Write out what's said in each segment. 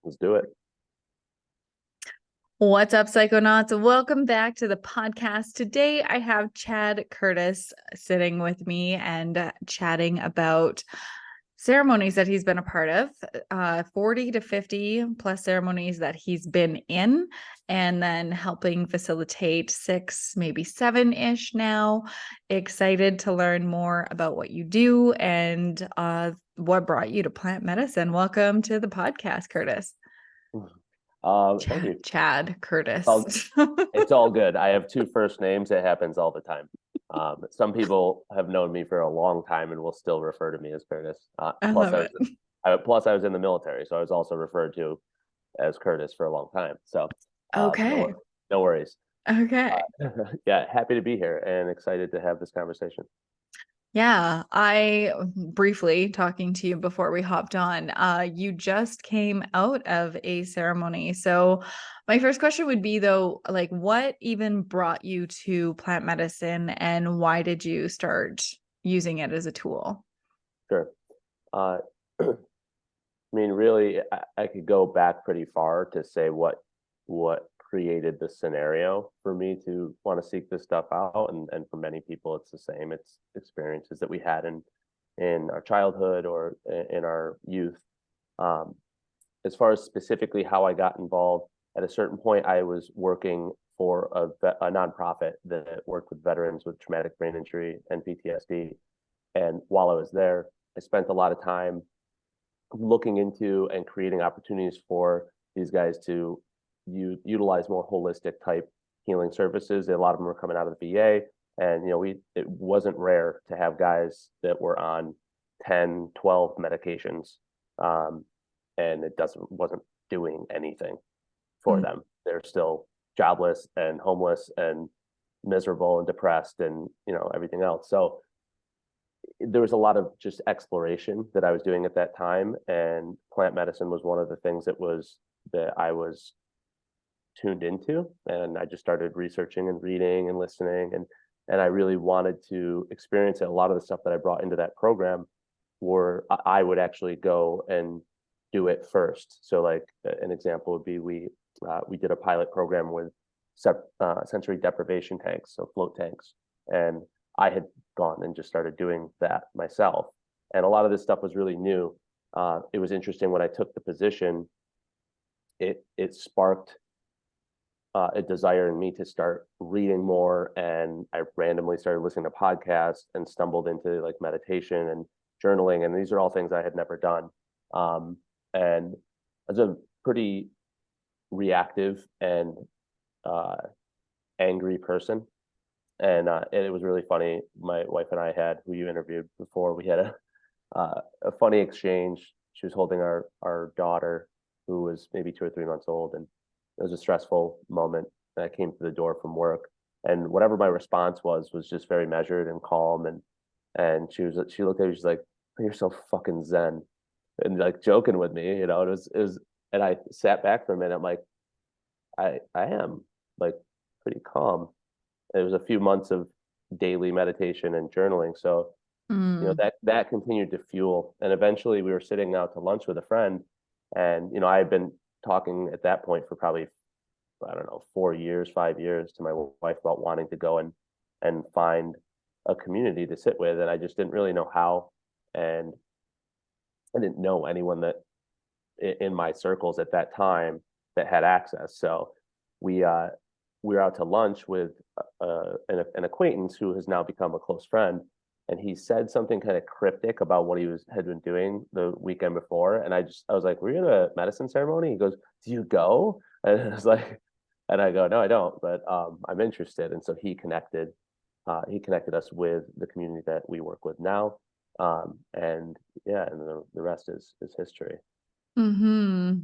Let's do it. What's up, Psychonauts? Welcome back to the podcast. Today, I have Chad Curtis sitting with me and chatting about ceremonies that he's been a part of, 40 to 50 plus ceremonies that he's been in, and then helping facilitate 6, maybe 7-ish now. Excited to learn more about what you do and what brought you to plant medicine. Welcome to the podcast, Curtis. Thank you. Chad Curtis. It's all good. I have 2 first names. It happens all the time. Some people have known me for a long time and will still refer to me as Curtis. I Plus, love it. plus I was in the military, so I was also referred to as Curtis for a long time. So, Okay. no worries. Okay. Yeah, happy to be here and excited to have this conversation. Yeah, I briefly talking to you before we hopped on, you just came out of a ceremony. So my first question would be though, like what even brought you to plant medicine and why did you start using it as a tool? Sure. Uh, I mean, really, I could go back pretty far to say what created the scenario for me to want to seek this stuff out, and for many people, it's the same. It's experiences that we had in our childhood or in our youth. Um, as far as specifically how I got involved, at a certain point, I was working for a nonprofit that worked with veterans with traumatic brain injury and PTSD. And while I was there, I spent a lot of time looking into and creating opportunities for these guys to utilize more holistic type healing services. A lot of them were coming out of the VA, and it wasn't rare to have guys that were on 10, 12 medications, and it wasn't doing anything for them. They're still jobless and homeless and miserable and depressed and everything else. So there was a lot of just exploration that I was doing at that time, and plant medicine was one of the things that I was tuned into, and I just started researching and reading and listening, and I really wanted to experience it. A lot of the stuff that I brought into that program were I would actually go and do it first. So like an example would be we did a pilot program with sensory deprivation tanks, so float tanks, and I had gone and just started doing that myself. And a lot of this stuff was really new. It was interesting when I took the position. It sparked a desire in me to start reading more, and I randomly started listening to podcasts and stumbled into like meditation and journaling, and these are all things I had never done. And as a pretty reactive and angry person, and it was really funny. My wife and I had, who you interviewed before, we had a funny exchange. She was holding our daughter, who was maybe 2 or 3 months old, and it was a stressful moment. I came to the door from work, and whatever my response was just very measured and calm. And she looked at me, she's like, "Oh, you're so fucking zen," and like joking with me, It was, and I sat back for a minute. I'm like, I am like pretty calm. It was a few months of daily meditation and journaling, so that continued to fuel. And eventually, we were sitting out to lunch with a friend, and I had been talking at that point for probably, I don't know, 4 years, 5 years to my wife about wanting to go and find a community to sit with, and I just didn't really know how, and I didn't know anyone that in my circles at that time that had access. So we were out to lunch with an acquaintance who has now become a close friend, and he said something kind of cryptic about what had been doing the weekend before, and I was like, "We're in a medicine ceremony." He goes, "Do you go?" And I was like, and I go, "No, I don't, but I'm interested." And so he connected us with the community that we work with now, and yeah, and the rest is history. Mm-hmm.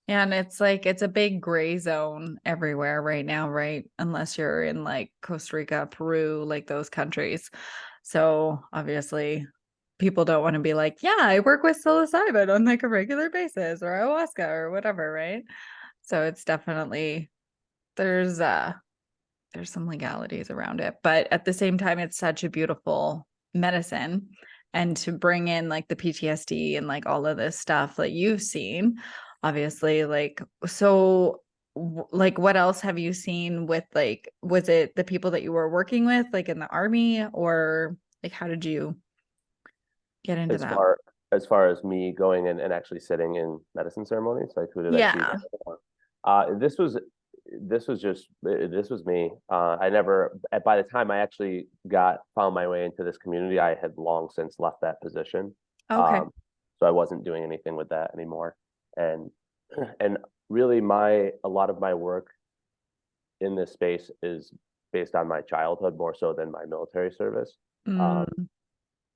And it's like it's a big gray zone everywhere right now, right? Unless you're in like Costa Rica, Peru, like those countries. So obviously people don't want to be like, yeah, I work with psilocybin on like a regular basis or ayahuasca or whatever, right? So it's definitely there's some legalities around it, but at the same time it's such a beautiful medicine, and to bring in like the PTSD and like all of this stuff that you've seen, obviously. Like, so like what else have you seen with like, was it the people that you were working with like in the army, or like how did you get into As that? far as far as me going and actually sitting in medicine ceremonies, like who did I see Yeah. there? This was me. I never by the time I actually got found my way into this community, I had long since left that position. Okay. Um, so I wasn't doing anything with that anymore. And and really a lot of my work in this space is based on my childhood more so than my military service. Um,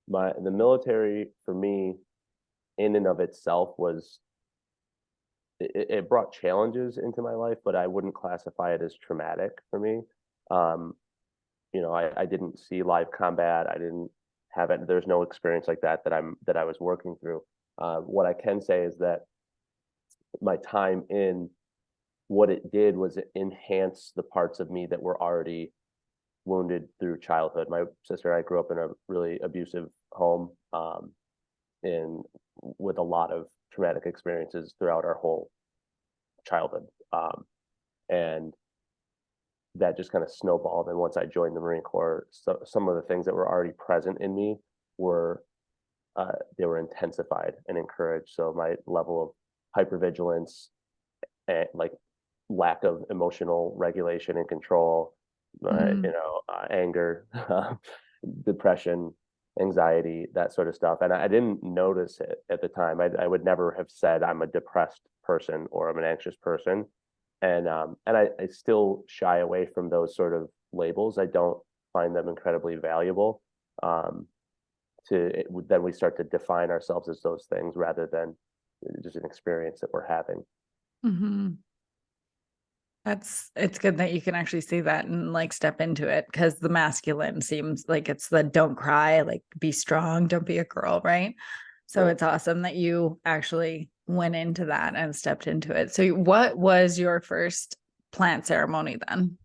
Mm, the military for me in and of itself was it brought challenges into my life, but I wouldn't classify it as traumatic for me. Um, I didn't see live combat. I didn't have it. There's no experience like that I was working through. What I can say is that my time in what it did was it enhance the parts of me that were already wounded through childhood. My sister and I grew up in a really abusive home, in with a lot of traumatic experiences throughout our whole childhood. And that just kind of snowballed. And once I joined the Marine Corps, some of the things that were already present in me were they were intensified and encouraged. So my level of hypervigilance and like lack of emotional regulation and control, mm, anger, depression, anxiety, that sort of stuff. And I didn't notice it at the time. I would never have said I'm a depressed person or I'm an anxious person. And I still shy away from those sort of labels. I don't find them incredibly valuable. Um, then we start to define ourselves as those things rather than just an experience that we're having. hmm. It's good that you can actually see that and like step into it, because the masculine seems like it's the don't cry, like be strong, don't be a girl, right? So Right. it's awesome that you actually went into that and stepped into it. So what was your first plant ceremony then?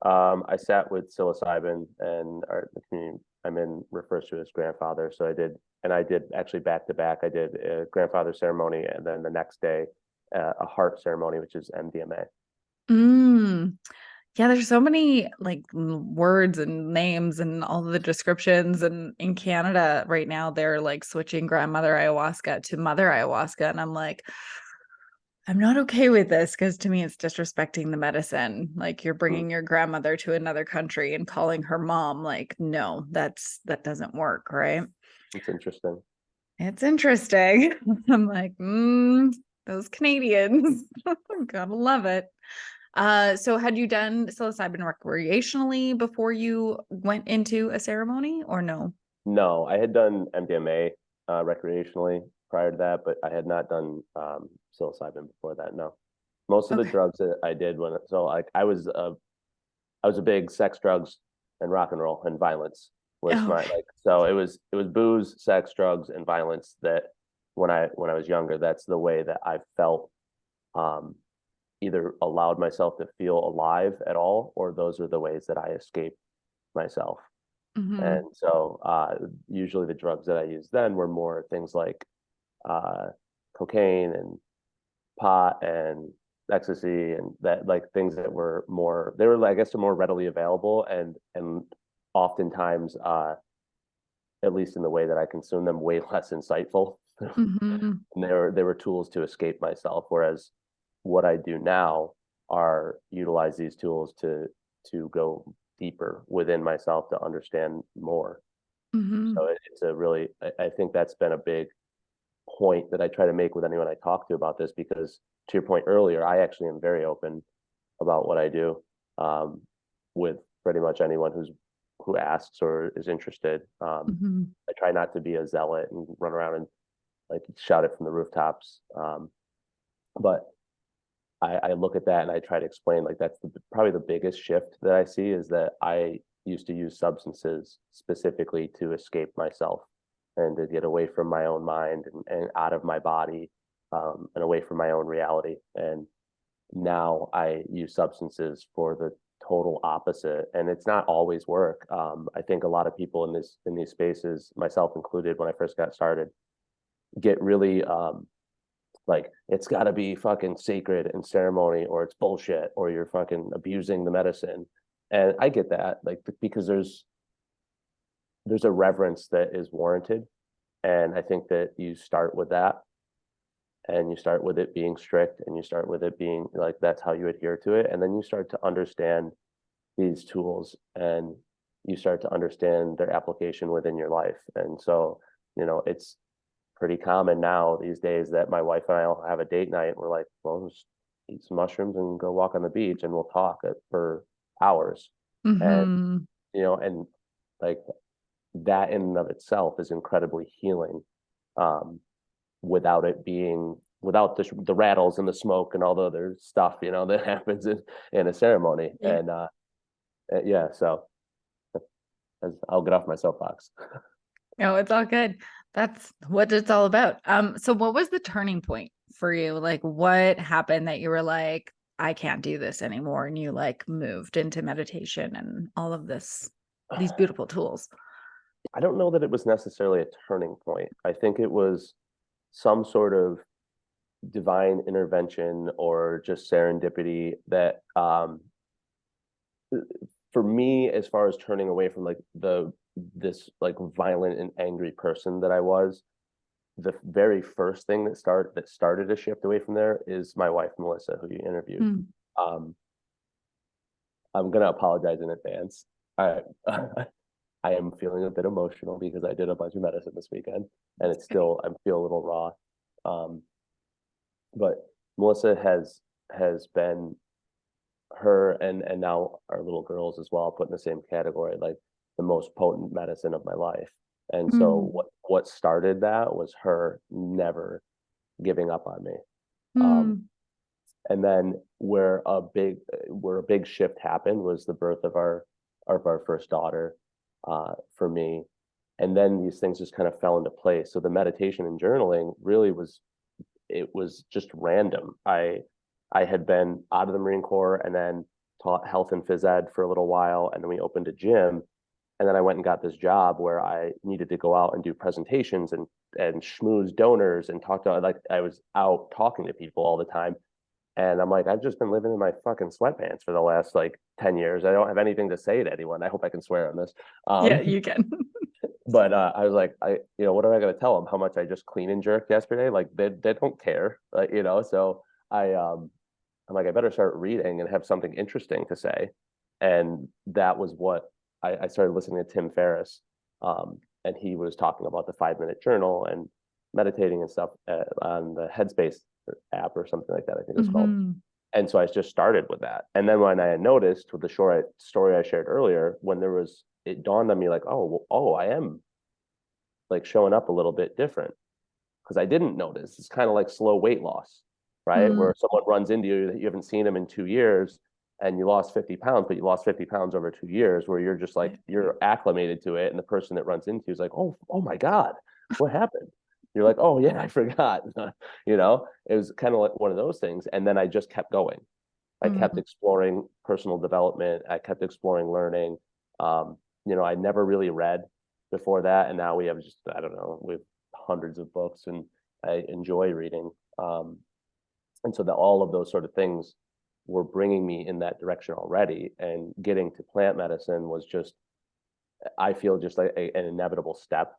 I sat with psilocybin, and the community I'm in refers to as grandfather. So I did actually back to back. I did a grandfather ceremony, and then the next day, a heart ceremony, which is MDMA. Mm. Yeah, there's so many like words and names and all the descriptions. And in Canada right now, they're like switching grandmother ayahuasca to mother ayahuasca. And I'm like, I'm not okay with this, because to me, it's disrespecting the medicine. Like you're Hmm. bringing your grandmother to another country and calling her mom. Like, no, that doesn't work, right? It's interesting. It's interesting. I'm like, those Canadians, gotta love it. So had you done psilocybin recreationally before you went into a ceremony, or no? No, I had done MDMA recreationally prior to that, but I had not done psilocybin before that. No, most of the Okay. drugs that I did like I was a big sex, drugs, and rock and roll and violence was Oh, my okay. like. So it was booze, sex, drugs, and violence that when I was younger, that's the way that I felt, um, either allowed myself to feel alive at all, or those are the ways that I escaped myself. Hmm. And so usually the drugs that I used then were more things like uh, cocaine and pot and ecstasy, and that like things that were more they were I guess more readily available, and oftentimes at least in the way that I consume them, way less insightful. Hmm. And they were tools to escape myself, whereas what I do now are utilize these tools to go deeper within myself to understand more. Hmm. So it's a really I think that's been a big point that I try to make with anyone I talk to about this, because to your point earlier, I actually am very open about what I do, um, with pretty much anyone who asks or is interested. Hmm. I try not to be a zealot and run around and like shout it from the rooftops. But I look at that and I try to explain like that's probably the biggest shift that I see is that I used to use substances specifically to escape myself and to get away from my own mind and out of my body, and away from my own reality. And now I use substances for the total opposite, and it's not always work. I think a lot of people in these spaces, myself included, when I first got started, get really like it's got to be fucking sacred and ceremony, or it's bullshit, or you're fucking abusing the medicine. And I get that, like, because there's a reverence that is warranted, and I think that you start with that, and you start with it being strict, and you start with it being like that's how you adhere to it, and then you start to understand these tools, and you start to understand their application within your life. And so, it's pretty common now these days that my wife and I will have a date night, and we're like, well, just eat some mushrooms and go walk on the beach, and we'll talk for hours. And Mm-hmm. and like that in and of itself is incredibly healing, um, without it being without the rattles and the smoke and all the other stuff that happens in a ceremony. Yeah. And yeah, so I'll get off my soapbox. No, it's all good. That's what it's all about. So what was the turning point for you? Like what happened that you were like, I can't do this anymore, and you like moved into meditation and all of these beautiful tools? I don't know that it was necessarily a turning point. I think it was some sort of divine intervention or just serendipity that, for me, as far as turning away from like this like violent and angry person that I was, the very first thing that started a shift away from there is my wife Melissa, who you interviewed. Mm. Um, I'm gonna apologize in advance. I I am feeling a bit emotional because I did a bunch of medicine this weekend, and it's Okay. still I feel a little raw. Um, but Melissa has been, her and now our little girls as well, put in the same category, like the most potent medicine of my life. And so Mm. what started that was her never giving up on me. Um, Mm. and then where a big shift happened was the birth of our first daughter, for me. And then these things just kind of fell into place. So the meditation and journaling really was just random. I had been out of the Marine Corps and then taught health and phys ed for a little while, and then we opened a gym, and then I went and got this job where I needed to go out and do presentations and schmooze donors and talk to, like, I was out talking to people all the time. And I'm like, I've just been living in my fucking sweatpants for the last like 10 years. I don't have anything to say to anyone. I hope I can swear on this. Yeah, Um, you can. but I was like, what am I going to tell them? How much I just clean and jerk yesterday? Like they don't care, So I'm like, I better start reading and have something interesting to say. And that was what I started listening to Tim Ferriss, and he was talking about the 5 minute journal and meditating and stuff, on the Headspace app or something like that, I think it's called. Hmm. And so I just started with that. And then when I had noticed with the short story I shared earlier, it dawned on me like, I am like showing up a little bit different because I didn't notice. It's kind of like slow weight loss, right? Mm. Where someone runs into you that you haven't seen them in 2 years, and you lost 50 pounds, but you lost 50 pounds over 2 years, where you're just like, Yeah. you're acclimated to it. And the person that runs into you is like, oh my God, what happened? You're like, oh yeah, I forgot. It was kind of like one of those things. And then I just kept going. I kept Mm. exploring personal development. I kept exploring learning. Um, I never really read before that, and now we have just, I don't know, we have hundreds of books, and I enjoy reading. And so that all of those sort of things were bringing me in that direction already, and getting to plant medicine was just, I feel just like an inevitable step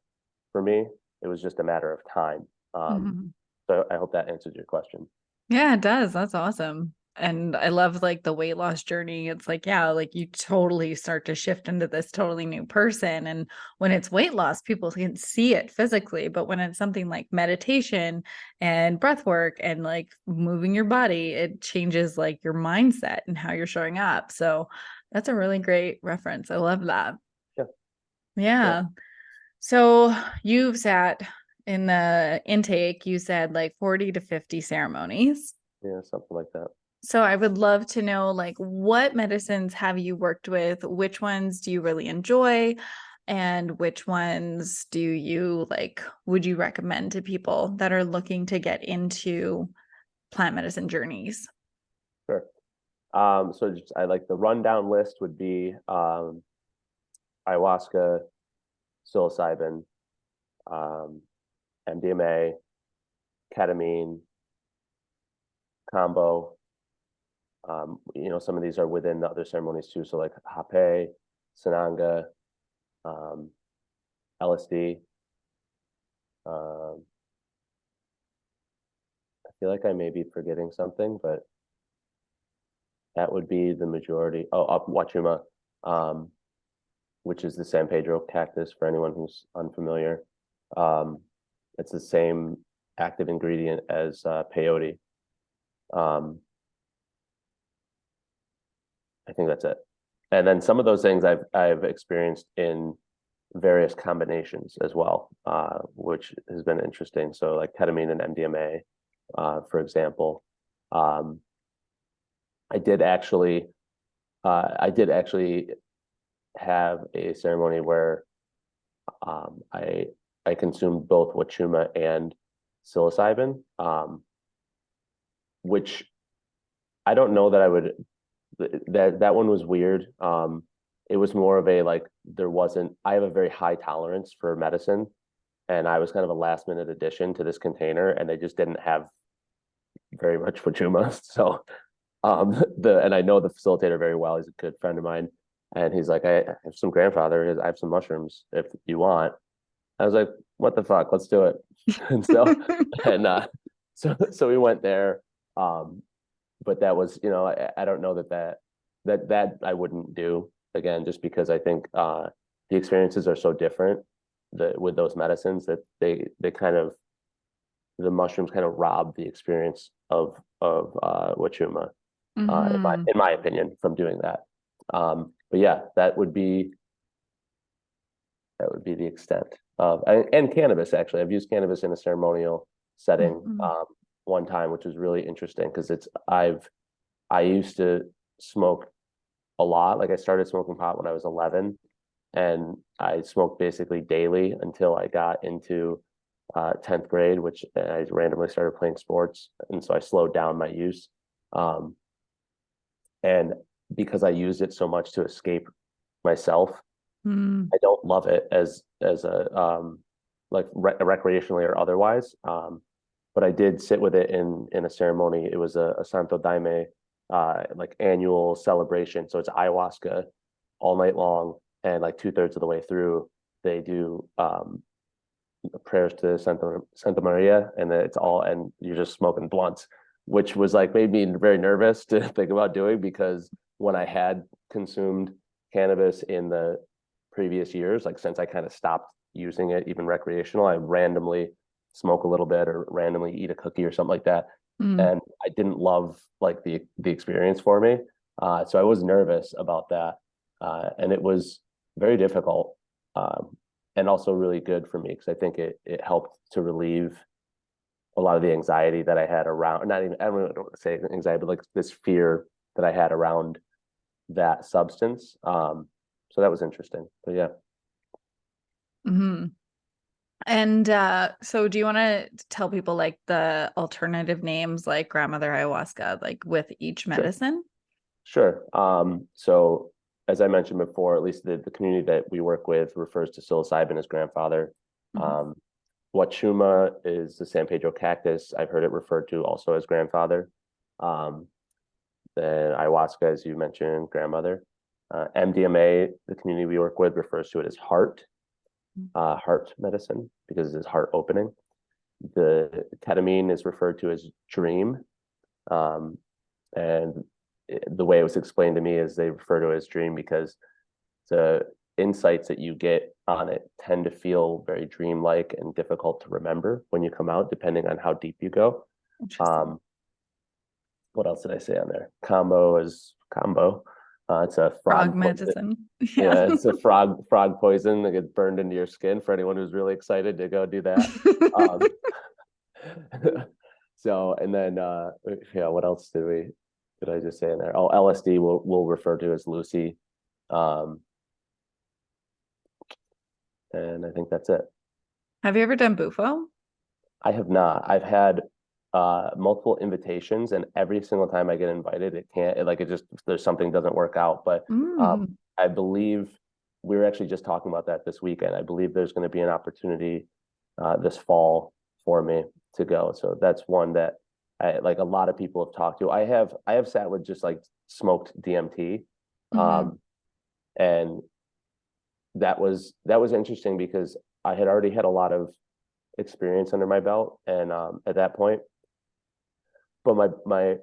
for me. It was just a matter of time. Mhm. So I hope that answers your question. Yeah, it does. That's awesome. And I love like the weight loss journey. It's like, yeah, like you totally start to shift into this totally new person. And when it's weight loss, people can see it physically. But when it's something like meditation and breath work and like moving your body, it changes like your mindset and how you're showing up. So that's a really great reference. I love that. Yeah, yeah, Yeah. So you've sat in the intake, you said like 40 to 50 ceremonies. yeah, something like that. So I would love to know like what medicines have you worked with? Which ones do you really enjoy? And which ones do you like, would you recommend to people that are looking to get into plant medicine journeys? Sure. So just, I like the rundown list would be, ayahuasca, psilocybin, um, MDMA, ketamine, combo. Some of these are within the other ceremonies too. So like hape, sananga, LSD. I feel like I may be forgetting something, but that would be the majority. Oh, Wachuma, which is the San Pedro cactus for anyone who's unfamiliar. It's the same active ingredient as peyote. I think that's it. And then some of those things I've experienced in various combinations as well, which has been interesting. So like ketamine and MDMA, for example. I did actually have a ceremony where I consumed both wachuma and psilocybin, which I don't know that I would. That one was weird. It was more of a like I have a very high tolerance for medicine, and I was kind of a last minute addition to this container, and they just didn't have very much wachuma. So and I know the facilitator very well. He's a good friend of mine, and he's like, I have some grandfather. I have some mushrooms if you want. I was like, what the fuck? Let's do it. And so we went there. But that was, I don't know that I wouldn't do again, just because I think the experiences are so different with those medicines that the mushrooms kind of rob the experience of wachuma, in my opinion, from doing that. But yeah, that would be the extent of and cannabis. Actually, I've used cannabis in a ceremonial setting one time, which was really interesting because I used to smoke a lot. Like I started smoking pot when I was 11, and I smoked basically daily until I got into 10th grade, which I randomly started playing sports, and so I slowed down my use. And because I used it so much to escape myself, I don't love it as a like recreationally or otherwise. But I did sit with it in a ceremony. It was a Santo Daime like annual celebration. So it's ayahuasca all night long, and like 2/3 of the way through, they do prayers to Santa Maria, and then and you're just smoking blunts, which was like made me very nervous to think about doing, because when I had consumed cannabis in the previous years, like since I kind of stopped using it even recreational, I randomly smoke a little bit or randomly eat a cookie or something like that. And I didn't love like the experience for me. So I was nervous about that. And it was very difficult. And also really good for me, because I think it helped to relieve a lot of the anxiety that I had around, not even, I don't want to say anxiety, but like this fear that I had around that substance. So that was interesting. But yeah. And so do you want to tell people like the alternative names, like grandmother ayahuasca, like with each medicine? Sure. So as I mentioned before, at least the community that we work with refers to psilocybin as grandfather. Wachuma is the San Pedro cactus. I've heard it referred to also as grandfather. Then ayahuasca, as you mentioned, grandmother. MDMA, the community we work with, refers to it as heart medicine, because it's heart opening. The ketamine is referred to as dream. And the way it was explained to me is they refer to it as dream because the insights that you get on it tend to feel very dreamlike and difficult to remember when you come out, depending on how deep you go. What else did I say on there? Combo is combo. It's a frog medicine. Yeah, it's a frog poison that gets burned into your skin for anyone who's really excited to go do that. So, and then what else did I just say in there? Oh, LSD we'll refer to as Lucy. And I think that's it. Have you ever done Buffo? I have not. I've had multiple invitations, and every single time I get invited, there's something doesn't work out. But I believe we were actually just talking about that this weekend. I believe there's going to be an opportunity this fall for me to go. So that's one that like a lot of people have talked to. I have sat with just like smoked DMT, Mm-hmm. um, and that was interesting because I had already had a lot of experience under my belt, and at that point, but my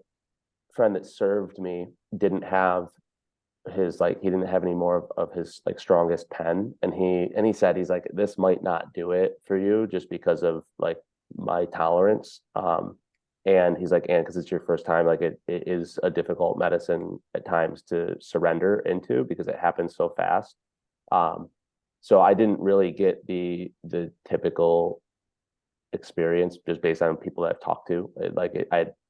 friend that served me didn't have he didn't have any more of his like strongest pen, and he said he's like, this might not do it for you just because of like my tolerance, and he's like, and because it's your first time, like it is a difficult medicine at times to surrender into because it happens so fast. um so I didn't really get the typical experience just based on people that I've talked to.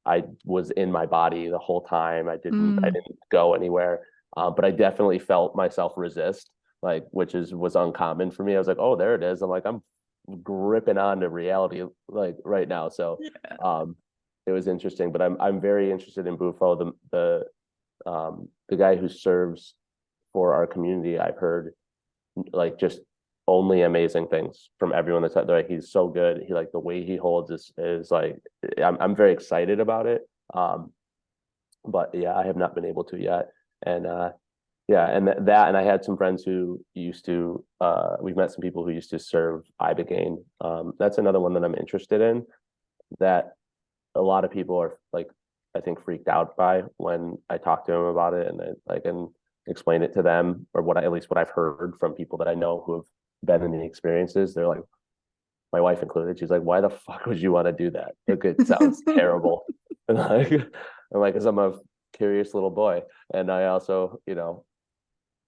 I was in my body the whole time. I Mm. didn't go anywhere. But I definitely felt myself resist, like which is was uncommon for me. I was like, oh, there it is. I'm like, I'm gripping on to reality like right now. So Yeah. um it was interesting. But I'm very interested in Buffo, the guy who serves for our community. I've heard like just only amazing things from everyone that's out there. Like, he's so good. He like the way he holds is like I'm very excited about it. But yeah, I have not been able to yet. And yeah, and that and I had some friends who used to we've met some people who used to serve Ibogaine. That's another one that I'm interested in that a lot of people are like I think freaked out by when I talk to them about it and I can explain it to them or what I, at least what I've heard from people that I know who have been in the experiences. They're like, my wife included, she's like, why the fuck would you want to do that? Like it sounds terrible. And like I'm like, because I'm a curious little boy. And I also,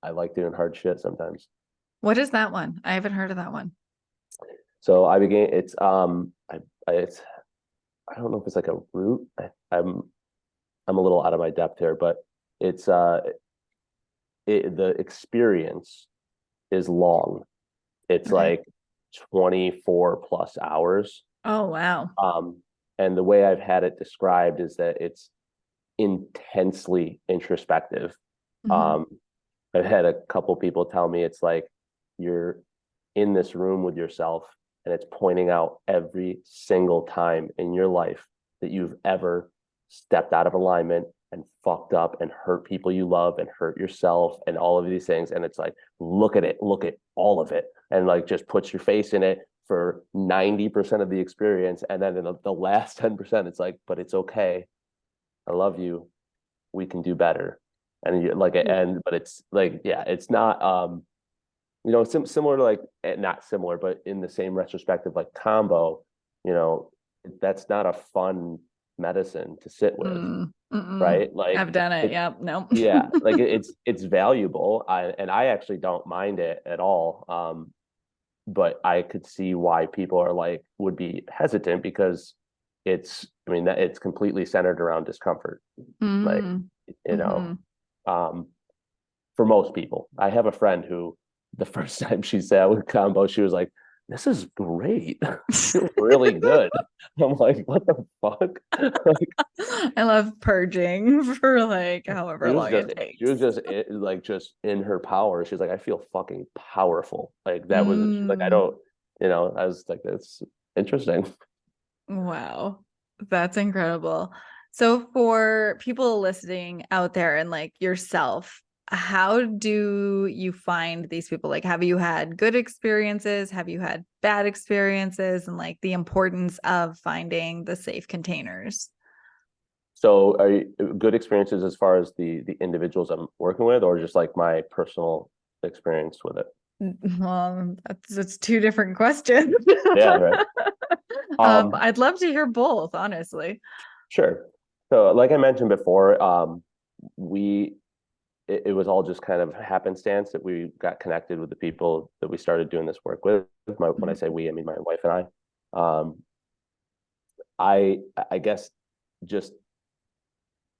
I like doing hard shit sometimes. What is that one? I haven't heard of that one. So I began it's it's I don't know if it's like a root. I'm a little out of my depth here, but it's the experience is long. It's Okay. like 24 plus hours. Oh, wow. Um, and the way I've had it described is that it's intensely introspective. Hmm. Um, I've had a couple people tell me it's like you're in this room with yourself and it's pointing out every single time in your life that you've ever stepped out of alignment and fucked up and hurt people you love and hurt yourself and all of these things. And it's like, look at it, look at all of it, and like just put your face in it for 90% of the experience. And then in the last 10%, it's like, but it's okay. I love you. We can do better. And you like, and but it's like, yeah, it's not similar to like not similar, but in the same retrospective, like combo, you know, that's not a fun medicine to sit with, Mm, mm-mm. right? Like I've done it. it, Yep. No. yeah, like it's valuable. And I actually don't mind it at all. But I could see why people are like would be hesitant because I mean that it's completely centered around discomfort. Like, Mm, you know, hmm. um, for most people. I have a friend who the first time she sat with combo, she was like, this is great. I feel really good. I'm like, what the fuck? Like, I love purging for like however long it she was takes. just like just in her power. She's like, I feel fucking powerful. Like that was she's like, I Mm, don't, I was like, that's interesting. wow. That's incredible. So for people listening out there and like yourself, how do you find these people? Like, have you had good experiences? Have you had bad experiences? And like the importance of finding the safe containers? So are you good experiences as far as the individuals I'm working with, or just like my personal experience with it? That's two different questions. Yeah, right. I'd love to hear both, honestly. Sure. So like I mentioned before, we it was all just kind of happenstance that we got connected with the people that we started doing this work with. When I say we, I mean my wife and I. Um, I guess just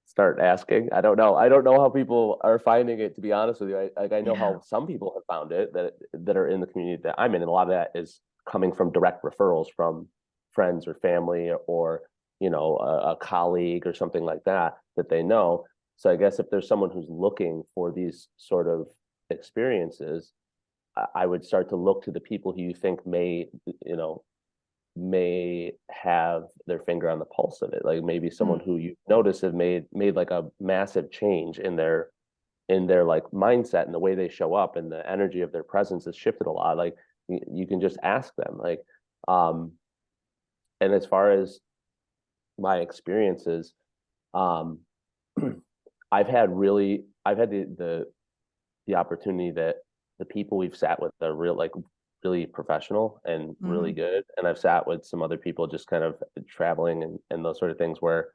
start asking. I don't know. I don't know how people are finding it. To be honest with you, I know Yeah. how some people have found it that are in the community that I'm in, and a lot of that is coming from direct referrals from friends or family or a colleague or something like that they know. So I guess if there's someone who's looking for these sort of experiences, I would start to look to the people who you think may, you know, may have their finger on the pulse of it. Like maybe someone Mm. who you notice have made like a massive change in their like mindset and the way they show up, and the energy of their presence has shifted a lot. Like you can just ask them. Like, um, and as far as my experiences, um, I've had the opportunity that the people we've sat with are really professional and really Mhm. good. And I've sat with some other people just kind of traveling and those sort of things where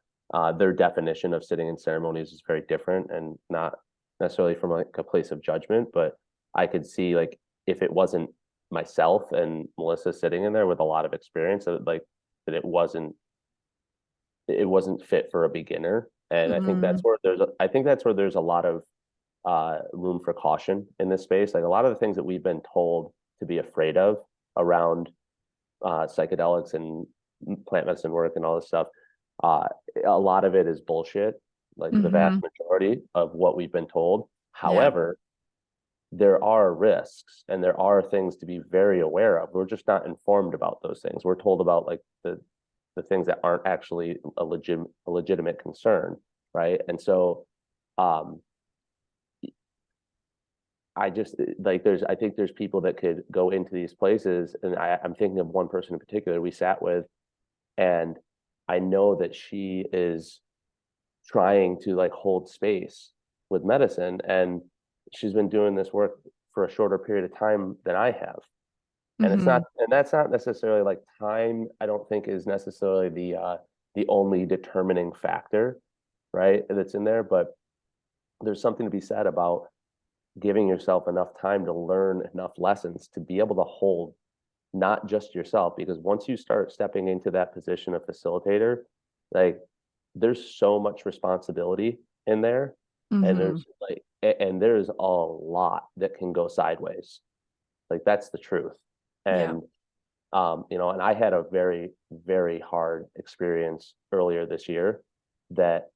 their definition of sitting in ceremonies is very different, and not necessarily from like a place of judgment, but I could see like if it wasn't myself and Melissa sitting in there with a lot of experience, that it wasn't fit for a beginner. And Mhm. I think that's where there's a lot of room for caution in this space. Like a lot of the things that we've been told to be afraid of around psychedelics and plant medicine work and all this stuff, uh, a lot of it is bullshit. Like the vast Mhm. majority of what we've been told. Yeah. However, there are risks and there are things to be very aware of. We're just not informed about those things. We're told about like the things that aren't actually a legitimate concern, right? And so um I just like I think there's people that could go into these places, and I'm thinking of one person in particular we sat with, and I know that she is trying to like hold space with medicine, and she's been doing this work for a shorter period of time than I have. Mhm. And that's not necessarily like time, I don't think is necessarily the only determining factor, right? That's in there, but there's something to be said about giving yourself enough time to learn enough lessons to be able to hold not just yourself, because once you start stepping into that position of facilitator, like there's so much responsibility in there, and Mhm. there's a lot that can go sideways. Like that's the truth. Yeah. And and I had a very, very hard experience earlier this year that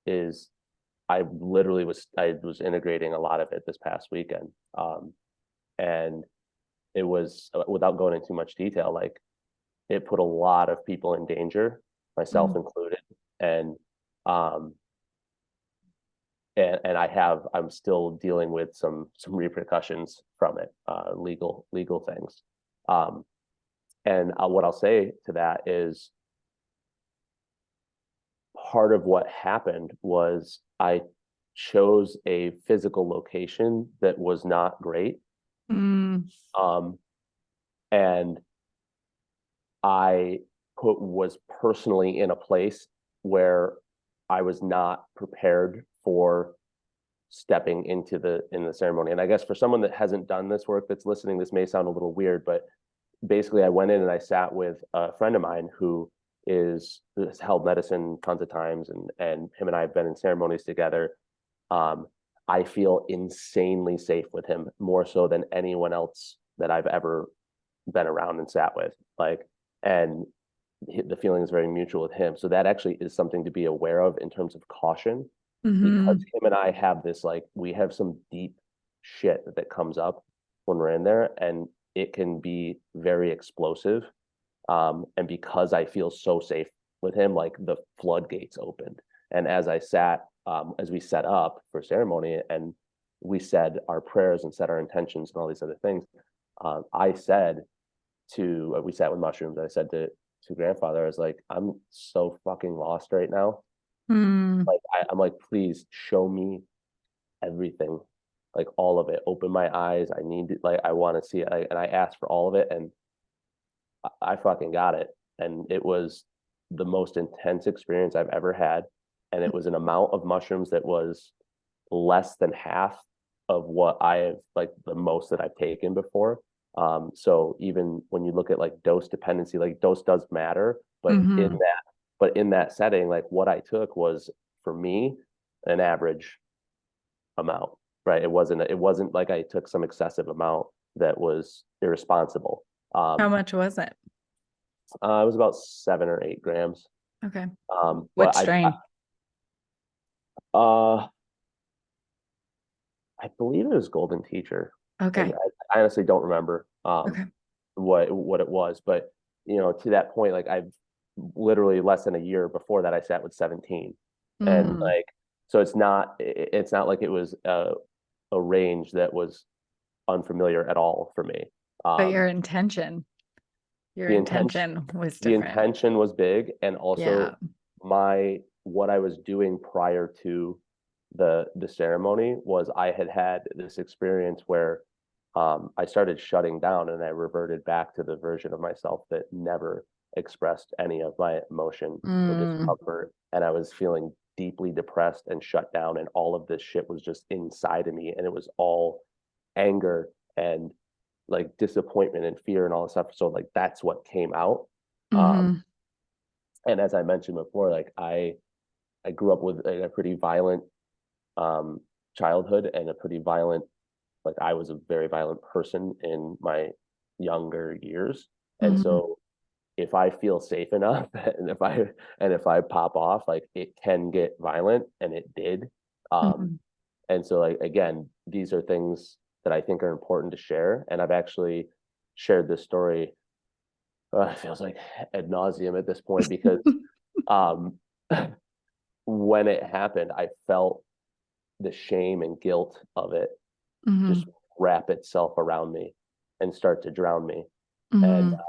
is I was integrating a lot of it this past weekend. And it was without going into too much detail, like it put a lot of people in danger, myself Mm. included. And um and I'm still dealing with some repercussions from it, legal things. Um and what I'll say to that is part of what happened was I chose a physical location that was not great. Mm. Um, and I was personally in a place where I was not prepared for stepping into the ceremony. And I guess for someone that hasn't done this work that's listening, this may sound a little weird, but basically I went in and I sat with a friend of mine who has held medicine tons of times, and him and I have been in ceremonies together. Um, I feel insanely safe with him, more so than anyone else that I've ever been around and sat with. Like, and the feeling is very mutual with him. So that actually is something to be aware of in terms of caution, because Mhm. him and I have this like we have some deep shit that comes up when we're in there, and it can be very explosive. And because I feel so safe with him, like the floodgates opened. And as we set up for ceremony and we said our prayers and set our intentions and all these other things, I said we sat with mushrooms. I said to grandfather, I was like, I'm so fucking lost right now. Mm. Like I'm like, please show me everything, like all of it. Open my eyes. I need to, like I want to see it. And I asked for all of it, and I fucking got it. And it was the most intense experience I've ever had. And it was an amount of mushrooms that was less than half of what I have, like the most that I've taken before. So even when you look at like dose dependency, like dose does matter, Mhm. but in that setting, like what I took was for me an average amount, right? It wasn't like I took some excessive amount that was irresponsible. How Um, much was it? it was about 7 or 8 grams. Okay. But Which strain? uh, I believe it was Golden Teacher, and Okay. I honestly don't remember Okay. what it was, but to that point, like I've literally less than a year before that I sat with 17. And Mm. like, so it's not like it was a range that was unfamiliar at all for me. But Um, your the intention intention was the different. intention was big, and Yeah. also what I was doing prior to the ceremony was I had this experience where I started shutting down, and I reverted back to the version of myself that never expressed any of my emotion or Mm. discomfort, and I was feeling deeply depressed and shut down, and all of this shit was just inside of me, and it was all anger and like disappointment and fear and all this stuff. So like that's what came out. Um, Hmm. and as I mentioned before, like I grew up with a pretty violent um, childhood and a pretty violent, like I was a very violent person in my younger years. And Hmm. so if I feel safe enough and if I pop off, like it can get violent, and it did. Um, Hmm. and so like again, these are things that I think are important to share. And I've actually shared this story, it feels like ad nauseum at this point, because um, when it happened, I felt the shame and guilt of it just Hmm. wrap itself around me and start to drown me. And Hmm.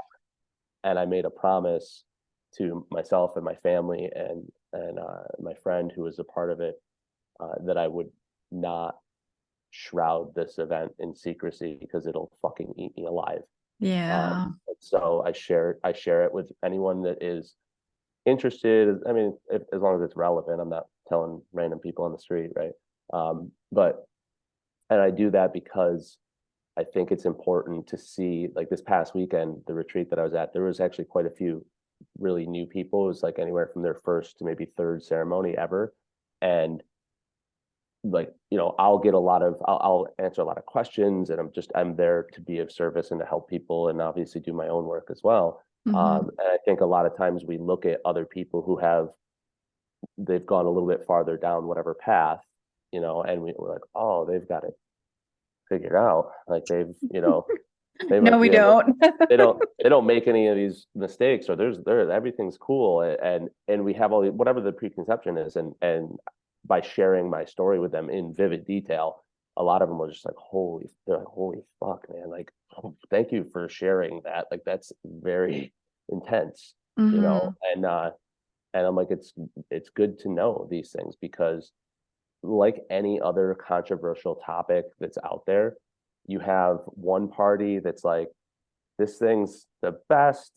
and I made a promise to myself and my family and my friend who was a part of it, that I would not shroud this event in secrecy because it'll fucking eat me alive. Yeah. So I share it with anyone that is interested. I mean, as long as it's relevant, I'm not telling random people on the street, right? But and I do that because I think it's important to see, like this past weekend, the retreat that I was at, there was actually quite a few really new people. It was like anywhere from their first to maybe third ceremony ever. And like, I'll answer a lot of questions, and I'm there to be of service and to help people and obviously do my own work as well. Hmm. And I think a lot of times we look at other people they've gone a little bit farther down whatever path, and we're like, oh, they've got it figured out. Like they No, might we be able, don't. they don't make any of these mistakes, or everything's cool, and we have whatever the preconception is, and by sharing my story with them in vivid detail, a lot of them were just like, they're like, holy fuck, man, like, thank you for sharing that, like that's very intense, Hmm. and I'm like, it's good to know these things, because like any other controversial topic that's out there, you have one party that's like, this thing's the best.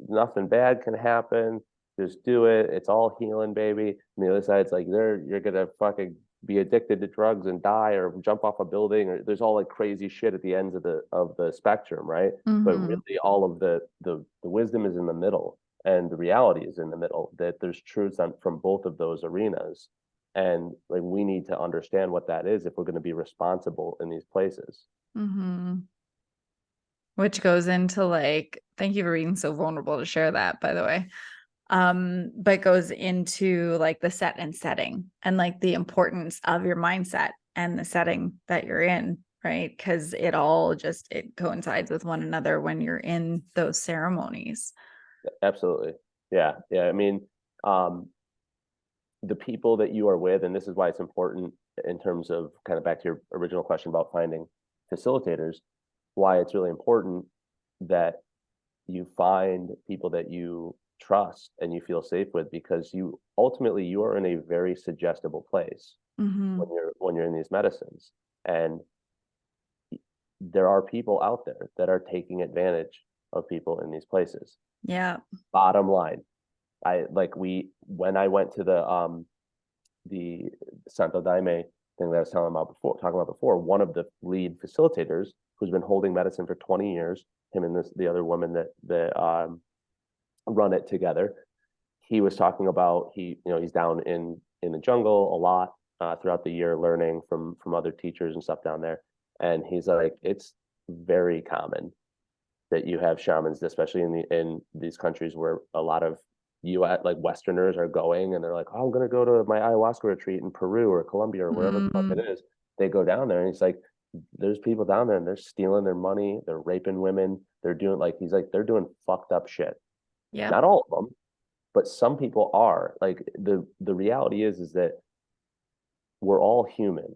Nothing bad can happen. Just do it. It's all healing, baby. And the other side's like, you're gonna fucking be addicted to drugs and die, or jump off a building, or there's all like crazy shit at the ends of the spectrum, right? But Hmm. really, all of the wisdom is in the middle, and the reality is in the middle. That there's truths from both of those arenas, and like we need to understand what that is if we're going to be responsible in these places. Hmm. Which goes into like, thank you for being so vulnerable to share that, by the way. But goes into like the set and setting and like the importance of your mindset and the setting that you're in, right? Because it coincides with one another when you're in those ceremonies. Absolutely. Yeah. Yeah. I mean, um, the people that you are with, and this is why it's important in terms of kind of back to your original question about finding facilitators, why it's really important that you find people that you trust and you feel safe with, because you are in a very suggestible place Hmm. when you're in these medicines. And there are people out there that are taking advantage of people in these places. Yeah. Bottom line, when I went to the Santo Daime thing that I was talking about before, one of the lead facilitators who's been holding medicine for 20 years, him and the other woman that run it together, he was talking about, he's down in the jungle a lot, throughout the year, learning from other teachers and stuff down there, and he's like, it's very common that you have shamans, especially in these countries where a lot of U.S. like Westerners are going, and they're like, oh, I'm gonna go to my ayahuasca retreat in Peru or Colombia or wherever the fuck Mm. it is. They go down there, and he's like, there's people down there, and they're stealing their money, they're raping women, they're doing like, he's like, they're doing fucked up shit. Yep. Not all of them, but some people are. Like the reality is that we're all human,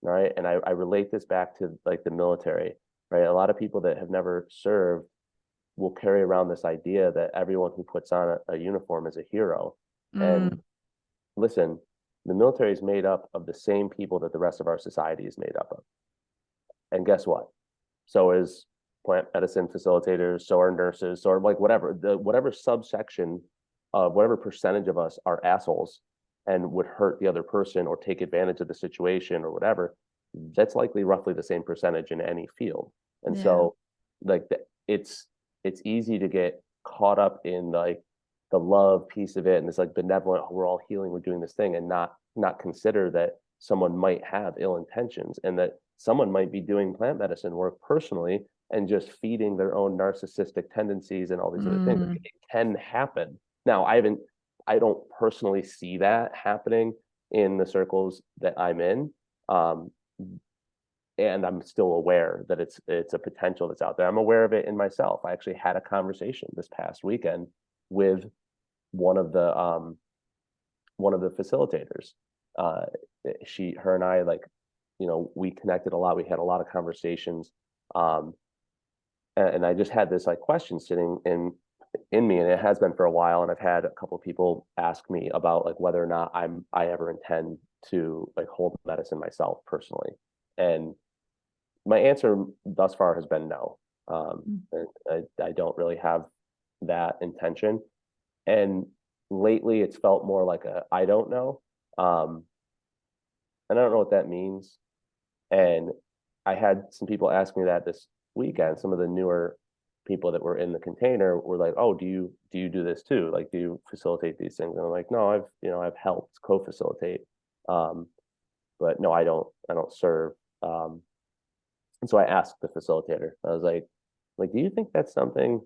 right? And I relate this back to like the military, right? A lot of people that have never served will carry around this idea that everyone who puts on a uniform is a hero. And Mm, listen, the military is made up of the same people that the rest of our society is made up of. And guess what? So is plant medicine facilitators, so are nurses, so are like whatever subsection of whatever percentage of us are assholes and would hurt the other person or take advantage of the situation or whatever, that's likely roughly the same percentage in any field. And yeah. so like it's easy to get caught up in like the love piece of it and it's like benevolent, oh, we're all healing, we're doing this thing, and not consider that someone might have ill intentions and that someone might be doing plant medicine work personally and just feeding their own narcissistic tendencies and all these other things. Mm, It can happen. Now, I don't personally see that happening in the circles that I'm in. Um, and I'm still aware that it's a potential that's out there. I'm aware of it in myself. I actually had a conversation this past weekend with one of the facilitators. Uh, her and I, like, we connected a lot. We had a lot of conversations, um, and I just had this like question sitting in me, and it has been for a while. And I've had a couple of people ask me about like whether or not I ever intend to like hold medicine myself personally, and my answer thus far has been no. mm, I don't really have that intention. And lately it's felt more like a I don't know. Um, and I don't know what that means. And I had some people ask me that this weekend. Some of the newer people that were in the container were like, "Oh, do you do this too? Like, do you facilitate these things?" And I'm like, "No, I've helped co-facilitate, um, but no, I don't serve." Um, And so I asked the facilitator, I was like, do you think that's something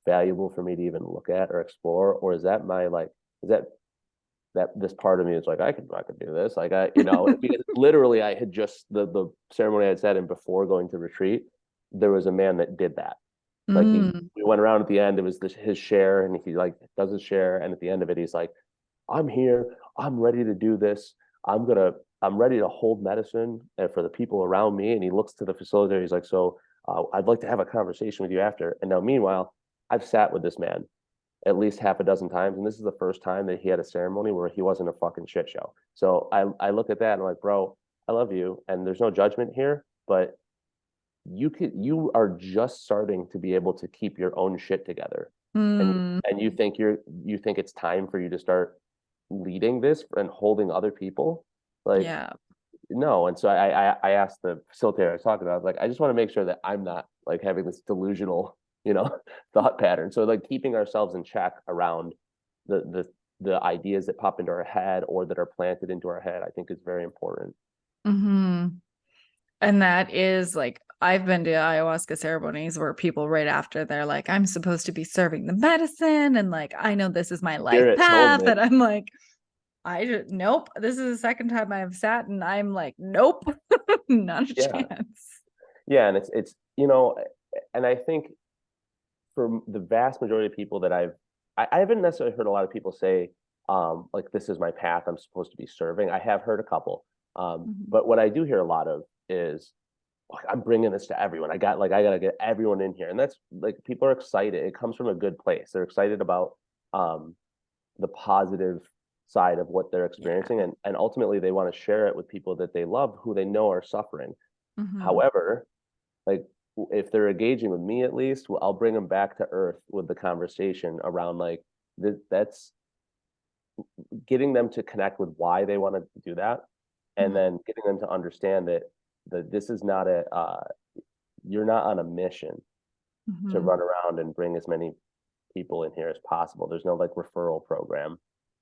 valuable for me to even look at or explore? Or is that my like, is that this part of me is like, I could do this. Like because literally I had just the ceremony I had said, and before going to retreat, there was a man that did that. Like mm, we went around at the end, it was his share, and he like does his share. And at the end of it, he's like, I'm here. I'm ready to do this. I'm ready to hold medicine and for the people around me. And he looks to the facilitator. He's like, so I'd like to have a conversation with you after. And now, meanwhile, I've sat with this man at least half a dozen times. And this is the first time that he had a ceremony where he wasn't a fucking shit show. So I look at that and I'm like, bro, I love you. And there's no judgment here, but you are just starting to be able to keep your own shit together. And mm, you think it's time for you to start leading this and holding other people, like, yeah. no. And so I asked the facilitator I was talking about, I was like, I just want to make sure that I'm not like having this delusional, thought pattern. So like keeping ourselves in check around the ideas that pop into our head or that are planted into our head, I think is very important. Hmm. And that is like, I've been to ayahuasca ceremonies where people right after they're like, I'm supposed to be serving the medicine. And like, I know this is my life Spirit told path. me. And I'm like, nope. This is the second time I've sat and I'm like, nope, not a Yeah. chance. Yeah. And it's, and I think for the vast majority of people that I haven't necessarily heard a lot of people say, like, this is my path, I'm supposed to be serving. I have heard a couple. Mhm. But what I do hear a lot of is, like, I'm bringing this to everyone. I gotta get everyone in here. And that's like, people are excited. It comes from a good place. They're excited about um, the positive side of what they're Yeah. experiencing. And ultimately they want to share it with people that they love who they know are suffering. Hmm. However, like if they're engaging with me, at least, well, I'll bring them back to earth with the conversation around like that's getting them to connect with why they want to do that, and Hmm. then getting them to understand that this is not a you're not on a mission to Hmm. run around and bring as many people in here as possible. There's no like referral program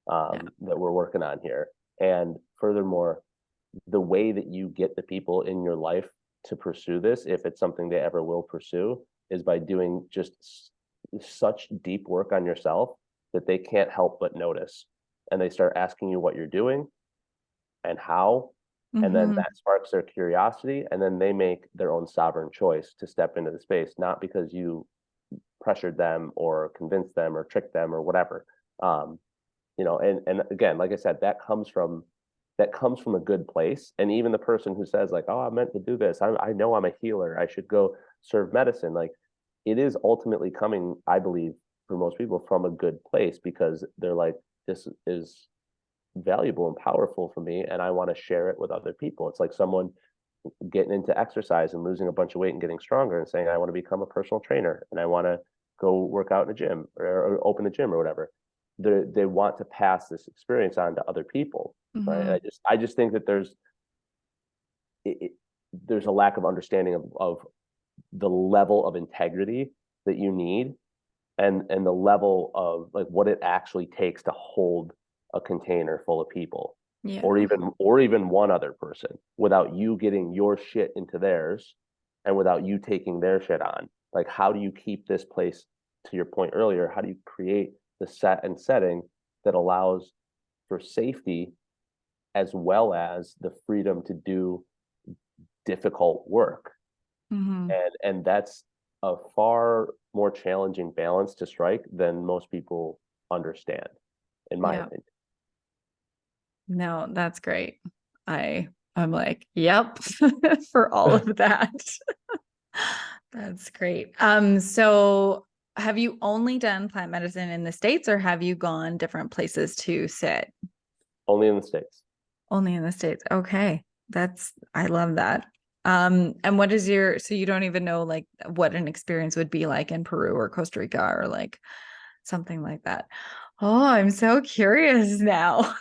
Yeah. that we're working on here. And furthermore, the way that you get the people in your life to pursue this, if it's something they ever will pursue, is by doing just such deep work on yourself that they can't help but notice. And they start asking you what you're doing and how. And then Mm-hmm. that sparks their curiosity, and then they make their own sovereign choice to step into the space, not because you pressured them or convinced them or tricked them or whatever. Um, and again, like I said, that comes from a good place. And even the person who says like, "Oh, I'm meant to do this. I know I'm a healer. I should go serve medicine." Like, it is ultimately coming, I believe, for most people from a good place because they're like, "This is valuable and powerful for me, and I want to share it with other people." It's like someone getting into exercise and losing a bunch of weight and getting stronger and saying, "I want to become a personal trainer and I want to go work out in a gym or open a gym or whatever." They want to pass this experience on to other people, right? And Mm-hmm. I just think that there's a lack of understanding of the level of integrity that you need and the level of like what it actually takes to hold a container full of people Yeah. or even one other person without you getting your shit into theirs and without you taking their shit on. Like, how do you keep this place, to your point earlier, how do you create the set and setting that allows for safety as well as the freedom to do difficult work? Mm-hmm. And that's a far more challenging balance to strike than most people understand, in my Yeah. opinion. No, that's great. I'm like, yep, for all of that. That's great. So have you only done plant medicine in the States or have you gone different places to sit? Only in the States. Only in the States. Okay. I love that. And so you don't even know like what an experience would be like in Peru or Costa Rica or like something like that. Oh, I'm so curious now.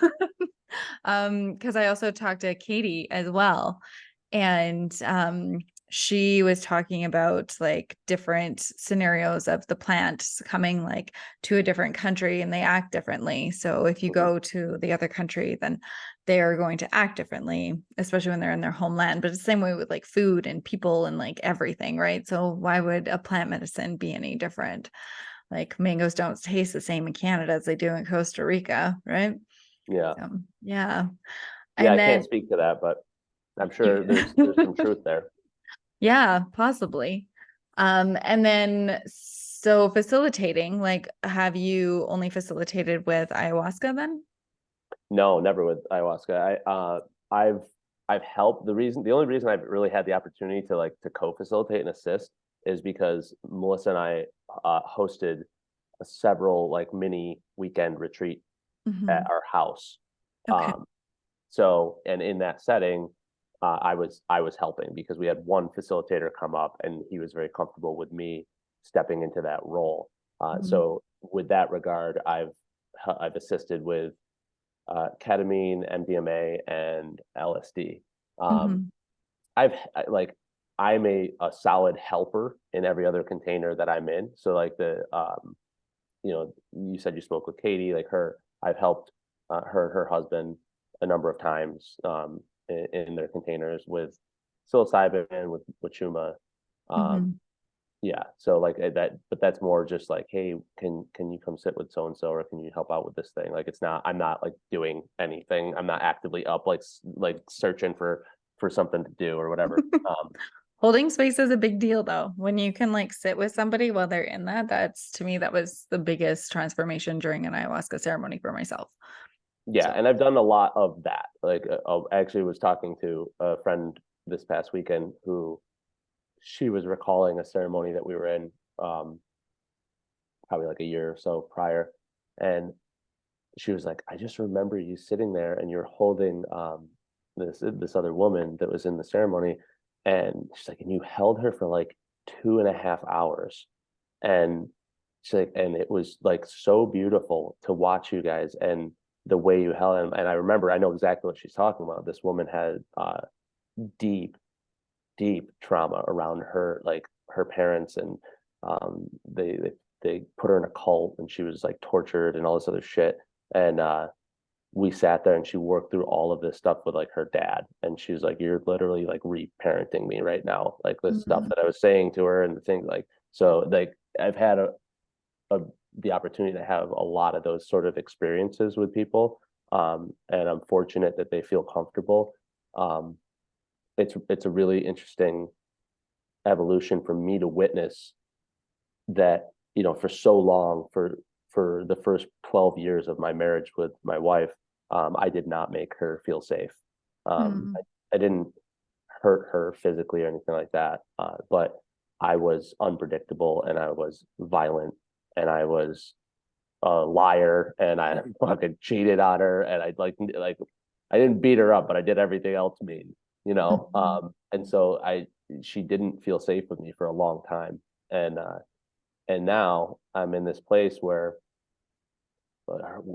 Because I also talked to Katie as well, and she was talking about like different scenarios of the plants coming like to a different country and they act differently. So if you Mhm. go to the other country, then they are going to act differently, especially when they're in their homeland. But it's the same way with like food and people and like everything, right? So why would a plant medicine be any different? Like mangoes don't taste the same in Canada as they do in Costa Rica, right? Yeah. So yeah. Yeah, And I can't then speak to that, but I'm you sure there's some truth there. yeah, possibly. And then so facilitating, like have you only facilitated with ayahuasca then? No, never with ayahuasca. I've I've helped. The only reason I've really had the opportunity to like to co-facilitate and assist is because Melissa and I hosted several like mini weekend retreat at Hmm. our house. Okay. Um, and in that setting, I was helping because we had one facilitator come up and he was very comfortable with me stepping into that role. Mhm. So with that regard, I've assisted with ketamine, MDMA, and LSD. Um, Mhm. like I'm a solid helper in every other container that I'm in. So like you said you spoke with Katie, like her, I've helped her and her husband a number of times in their containers with psilocybin, with chuma. Um, Mhm. yeah, so like that, but that's more just like, hey, can you come sit with so and so, or can you help out with this thing? Like, I'm not like doing anything. I'm not actively up like searching for something to do or whatever. Holding space is a big deal though. When you can like sit with somebody while they're in that, that's to me, that was the biggest transformation during an ayahuasca ceremony for myself. Yeah, So, and I've done a lot of that. Like, I actually was talking to a friend this past weekend who she was recalling a ceremony that we were in, um, probably like a year or so prior, and she was like, "I just remember you sitting there and you're holding this other woman that was in the ceremony," and she's like, "And you held her for like 2.5 hours," and she's like, "And it was like so beautiful to watch you guys and the way you held him." And I know exactly what she's talking about. This woman had deep, deep trauma around her, like her parents, and they put her in a cult, and she was like tortured and all this other shit. And we sat there, and she worked through all of this stuff with like her dad, and she was like, "You're literally like reparenting me right now, like the stuff mhm. that I was saying to her and the things like." So like I've had a the opportunity to have a lot of those sort of experiences with people, and I'm fortunate that they feel comfortable. um, it's a really interesting evolution for me to witness that, for so long, for the first 12 years of my marriage with my wife, I did not make her feel safe. Mm. I didn't hurt her physically or anything like that, but I was unpredictable and I was violent and I was a liar and I fucking cheated on her and I like I didn't beat her up, but I did everything else mean, Mhm. and so I she didn't feel safe with me for a long time. And now I'm in this place where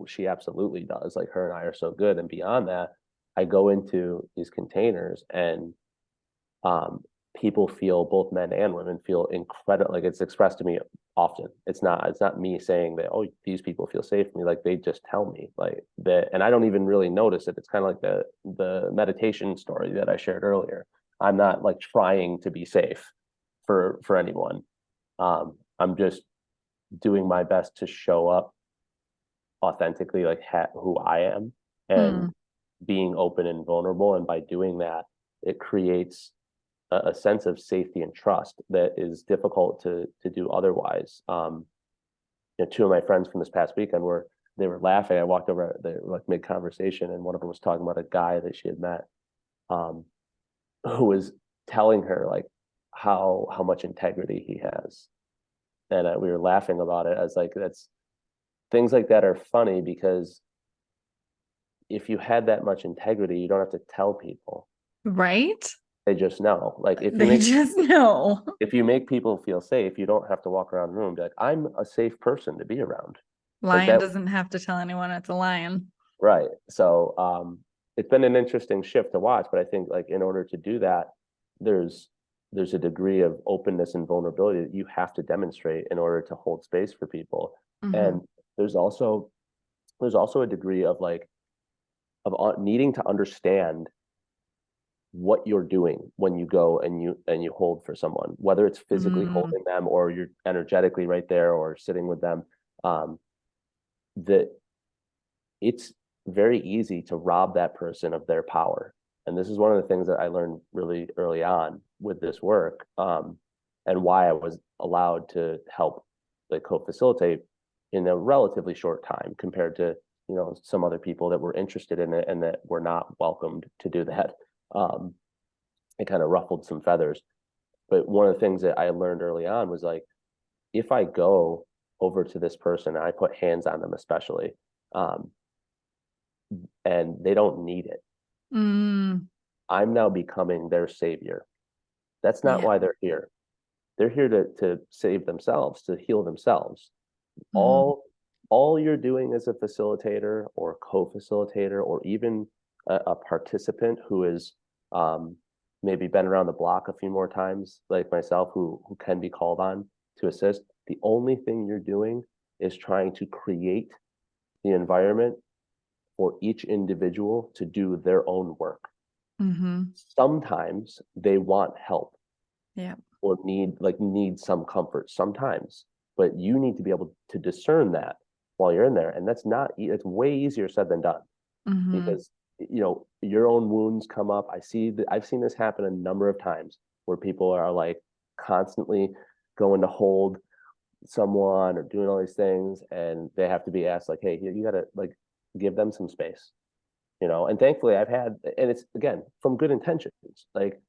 she absolutely does. Like her and I are so good. And beyond that, I go into these containers and um, people feel, both men and women feel incredible. Like it's expressed to me often. It's not me saying that, oh, these people feel safe for me. Like they just tell me like that, and I don't even really notice it. It's kind of like the meditation story that I shared earlier. I'm not like trying to be safe for anyone. I'm just doing my best to show up authentically, like who I am, and Mm. being open and vulnerable. And by doing that, it creates a sense of safety and trust that is difficult to do otherwise. Two of my friends from this past weekend they were laughing. I walked over, they were like mid conversation, and one of them was talking about a guy that she had met, um, who was telling her like how much integrity he has, and we were laughing about it. I was like, that's things like that are funny because if you had that much integrity, you don't have to tell people. Right? They just know. Like They just know. if you make people feel safe, you don't have to walk around the room and be like, I'm a safe person to be around. Like Lion that, doesn't have to tell anyone it's a lion. right. So it's been an interesting shift to watch, but I think like in order to do that, there's there's a degree of openness and vulnerability that you have to demonstrate in order to hold space for people. Hmm. And there's also there's also a degree of like of needing to understand what you're doing when you go and you hold for someone, whether it's physically Mm. holding them or you're energetically right there or sitting with them. um, that it's very easy to rob that person of their power. And this is one of the things that I learned really early on with this work, and why I was allowed to help like co-facilitate in a relatively short time compared to some other people that were interested in it and that were not welcomed to do that. Um, it kind of ruffled some feathers. But one of the things that I learned early on was like, if I go over to this person and I put hands on them, especially, um, and they don't need it, Mm. I'm now becoming their savior. That's not Yeah. why they're here. They're here to save themselves, to heal themselves. Hmm. All you're doing as a facilitator or co-facilitator or even a participant who is um, maybe been around the block a few more times, like myself, who can be called on to assist. The only thing you're doing is trying to create the environment for each individual to do their own work. Hmm. Sometimes they want help Yeah. or need some comfort sometimes, but you need to be able to discern that while you're in there. And that's not it's way easier said than done Hmm. because your own wounds come up. I've seen this happen a number of times where people are like constantly going to hold someone or doing all these things and they have to be asked like, hey, you gotta like give them some space. And thankfully I've had, and it's again from good intentions. Like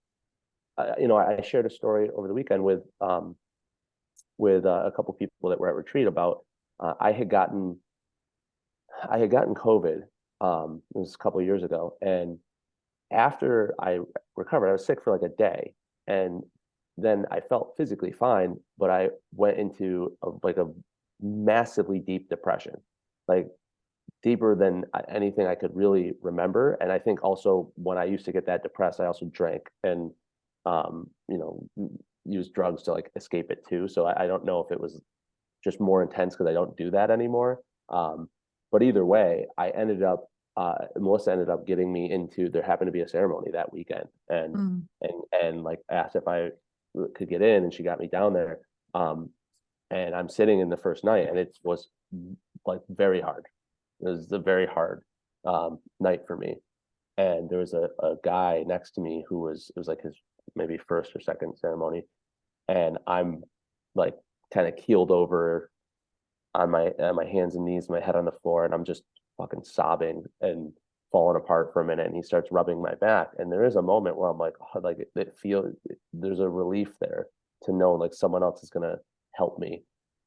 I shared a story over the weekend with a couple of people that were at retreat about I had gotten COVID. It was a couple of years ago, and after I recovered, I was sick for like a day, and then I felt physically fine, but I went into like a massively deep depression, like deeper than anything I could really remember. And I think also when I used to get that depressed, I also drank and um, you know, used drugs to like escape it too. So I don't know if it was just more intense because I don't do that anymore. Um, but either way, Melissa ended up getting me into. There happened to be a ceremony that weekend, and Mm. and like asked if I could get in, and she got me down there. Um, and I'm sitting in the first night, and it was like very hard. It was a very hard night for me, and there was a guy next to me who it was like his maybe first or second ceremony, and I'm like kind of keeled over on my hands and knees, my head on the floor, and I'm just fucking sobbing and falling apart for a minute. And he starts rubbing my back, and there is a moment where I'm like, oh, like there's a relief there to know like someone else is gonna help me,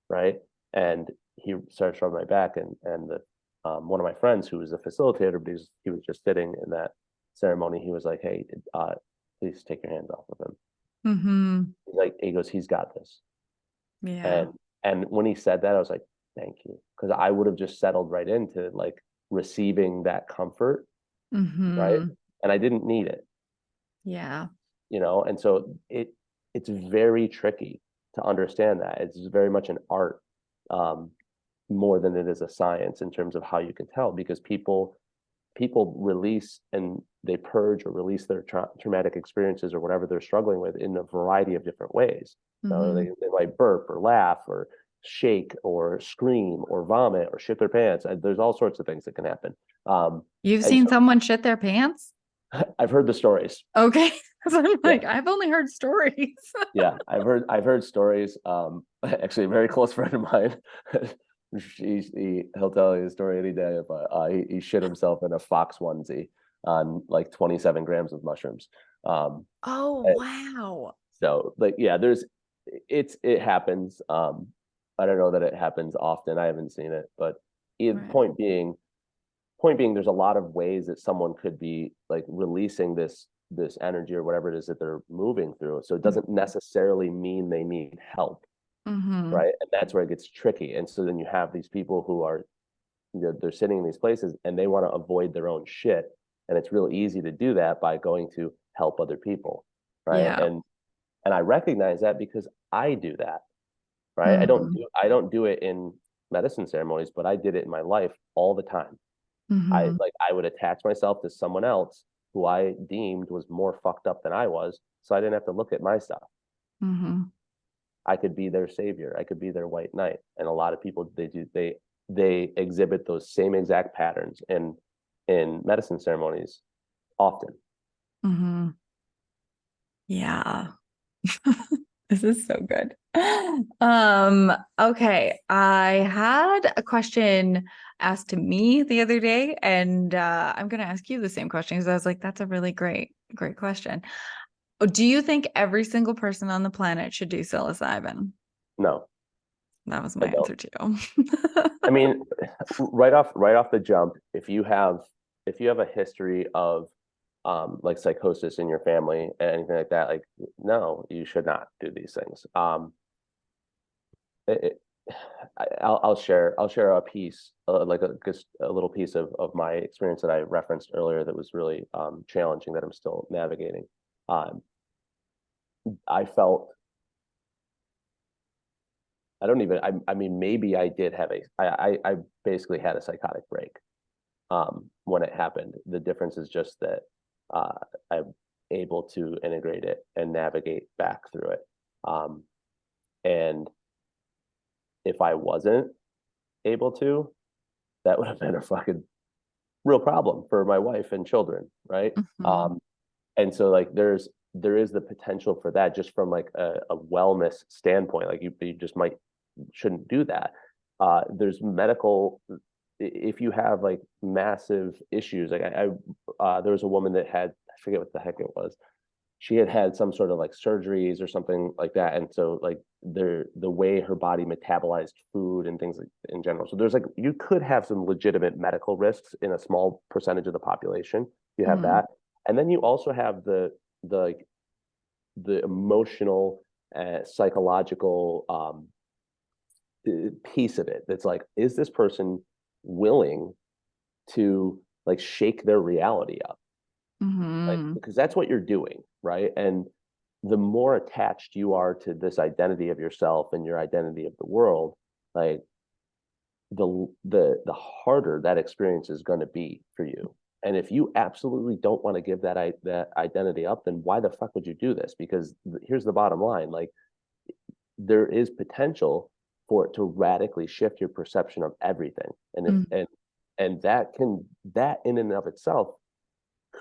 right? And he starts rubbing my back, and the one of my friends who was a facilitator, but he was just sitting in that ceremony. He was like, "Hey, please take your hands off of him." Mm-hmm. He's like, he goes, "He's got this." Yeah. And when he said that, I was like, thank you. Because I would have just settled right into like receiving that comfort, right? Mm-hmm. And I didn't need it, Yeah. and so it's very tricky to understand that. It's very much an art, um, more than it is a science in terms of how you can tell, because people release and they purge or release their traumatic experiences or whatever they're struggling with in a variety of different ways. So Mm-hmm. they might burp or laugh or shake or scream or vomit or shit their pants. There's all sorts of things that can happen. You've And seen so someone shit their pants? I've heard the stories. Okay. So I'm Yeah. like, I've only heard stories. Yeah. I've heard stories. Actually a very close friend of mine, he'll tell you a story any day, but he shit himself in a fox onesie on like 27 grams of mushrooms. Um, Oh, and wow. so like, yeah, it happens. I don't know that it happens often. I haven't seen it, but Right. point being, there's a lot of ways that someone could be like releasing this energy or whatever it is that they're moving through. So it doesn't necessarily mean they need help, Mm-hmm. right? And that's where it gets tricky. And so then you have these people who are, they're sitting in these places and they want to avoid their own shit, and it's real easy to do that by going to help other people, right? Yeah. And I recognize that because I do that, right? I don't Mm-hmm. do I don't do it in medicine ceremonies, but I did it in my life all the time. Mm-hmm. I would attach myself to someone else who I deemed was more fucked up than I was, so I didn't have to look at my stuff. Mm-hmm. I could be their savior. I could be their white knight. And a lot of people, they exhibit those same exact patterns in medicine ceremonies often. Mm-hmm. Yeah. This is so good. Okay. I had a question asked to me the other day, and I'm gonna ask you the same question because I was like, that's a really great question. Do you think every single person on the planet should do psilocybin? No, That was I my don't. answer too. I mean, right off the jump, if you have a history of like psychosis in your family and anything like that, like no, you should not do these things. It, I'll share a piece, like just a little piece of my experience that I referenced earlier that was really challenging, that I'm still navigating. Um, I felt I don't even I mean, maybe I did have I basically had a psychotic break when it happened. The difference is just that uh, I'm able to integrate it and navigate back through it. Um, and if I wasn't able to, that would have been a fucking real problem for my wife and children, right? Mhm. And so like there is the potential for that, just from like a wellness standpoint. Like you just shouldn't do that. There's medical, if you have like massive issues. Like there was a woman that had, I forget what the heck it was. She had some sort of like surgeries or something like that, and so like the way her body metabolized food and things like in general. So there's like, you could have some legitimate medical risks in a small percentage of the population. You have Mhm. that, and then you also have the like the emotional, psychological piece of it. That's like, is this person willing to like shake their reality up? Like, Mhm. because that's what you're doing, right? And the more attached you are to this identity of yourself and your identity of the world, like the harder that experience is going to be for you. And if you absolutely don't want to give that identity up, then why the fuck would you do this? Because here's the bottom line: like, there is potential for it to radically shift your perception of everything, and if Mhm. and that in and of itself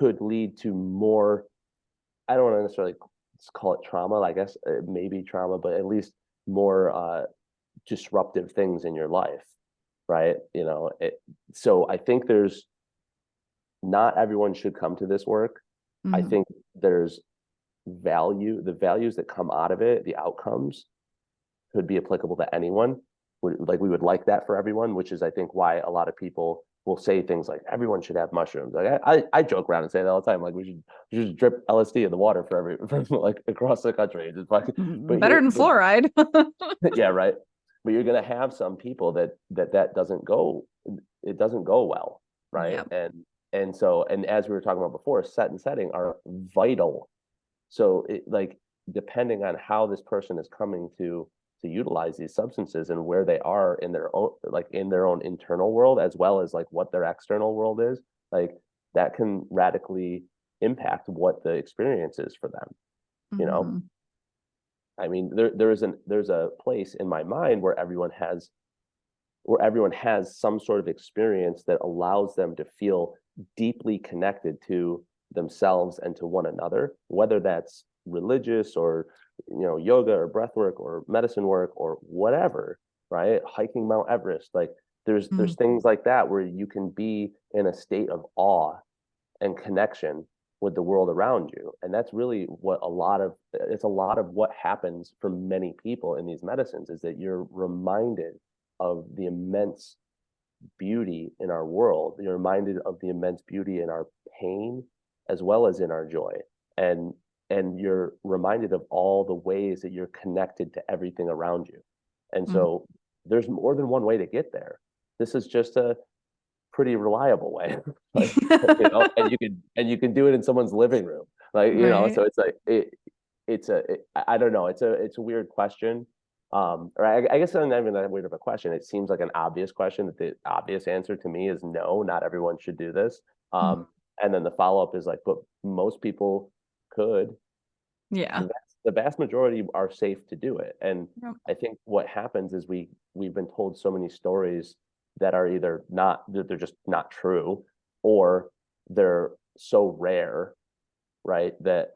could lead to more, I don't want to necessarily call it trauma, I guess maybe trauma, but at least more disruptive things in your life, right? So I think there's not everyone should come to this work. I Mhm. think there's the values that come out of it, the outcomes could be applicable to anyone. Like we would like that for everyone, which is I think why a lot of people will say things like everyone should have mushrooms. Like I joke around and say that all the time. Like we should drip LSD in the water for like across the country. Just like, Better than fluoride. yeah, right. But you're gonna have some people that doesn't go, it doesn't go well, right? Yeah. And as we were talking about before, set and setting are vital. So like depending on how this person is coming to utilize these substances and where they are in their own, like in their own internal world, as well as like what their external world is, like that can radically impact what the experience is for them, you know? Mhm. I mean, there's a place in my mind where everyone has some sort of experience that allows them to feel deeply connected to themselves and to one another, whether that's religious or yoga or breath work or medicine work or whatever, right? Hiking Mount Everest, like there's Mhm. things like that where you can be in a state of awe and connection with the world around you. And that's really what it's a lot of what happens for many people in these medicines, is that you're reminded of the immense beauty in our world. You're reminded of the immense beauty in our pain as well as in our joy. And you're reminded of all the ways that you're connected to everything around you. And Mhm. so there's more than one way to get there. This is just a pretty reliable way. Like, and you can do it in someone's living room. Like, Right. so it's like I don't know, it's a weird question. Or I guess it's not even that weird of a question. It seems like an obvious question, that the obvious answer to me is no, not everyone should do this. Mhm. And then the follow-up is like, but most people could. Yeah. The vast majority are safe to do it. And Yep. I think what happens is we've been told so many stories that are either not, they're just not true, or they're so rare, right? That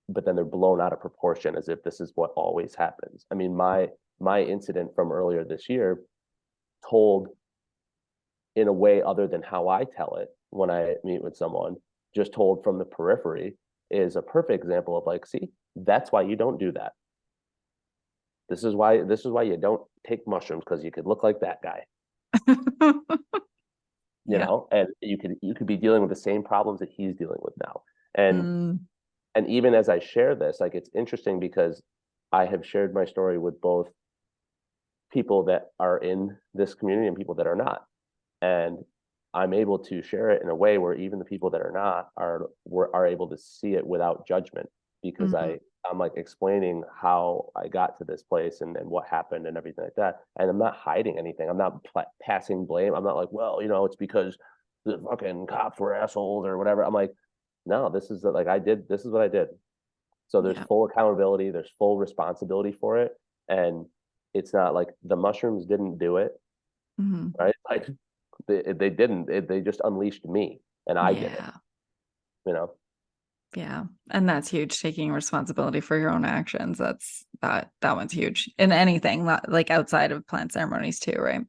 but then they're blown out of proportion as if this is what always happens. I mean, my incident from earlier this year, told in a way other than how I tell it when I meet with someone, just told from the periphery, is a perfect example of like, see, that's why you don't do that. This is why you don't take mushrooms, because you could look like that guy, Yeah. and you could be dealing with the same problems that he's dealing with now. And Mm. and even as I share this, like it's interesting because I have shared my story with both people that are in this community and people that are not. And I'm able to share it in a way where even the people that are not are able to see it without judgment, because Mhm. I'm like explaining how I got to this place and what happened and everything like that. And I'm not hiding anything. I'm not passing blame. I'm not like, well, it's because the fucking cops were assholes or whatever. I'm like, no, this is what I did. So there's Yeah. full accountability, there's full responsibility for it. And it's not like the mushrooms didn't do it, Mhm. right? Like they didn't. They just unleashed me, and I did it. Yeah. You know. Yeah. And that's huge. Taking responsibility for your own actions. That one's huge in anything like outside of plant ceremonies too, right?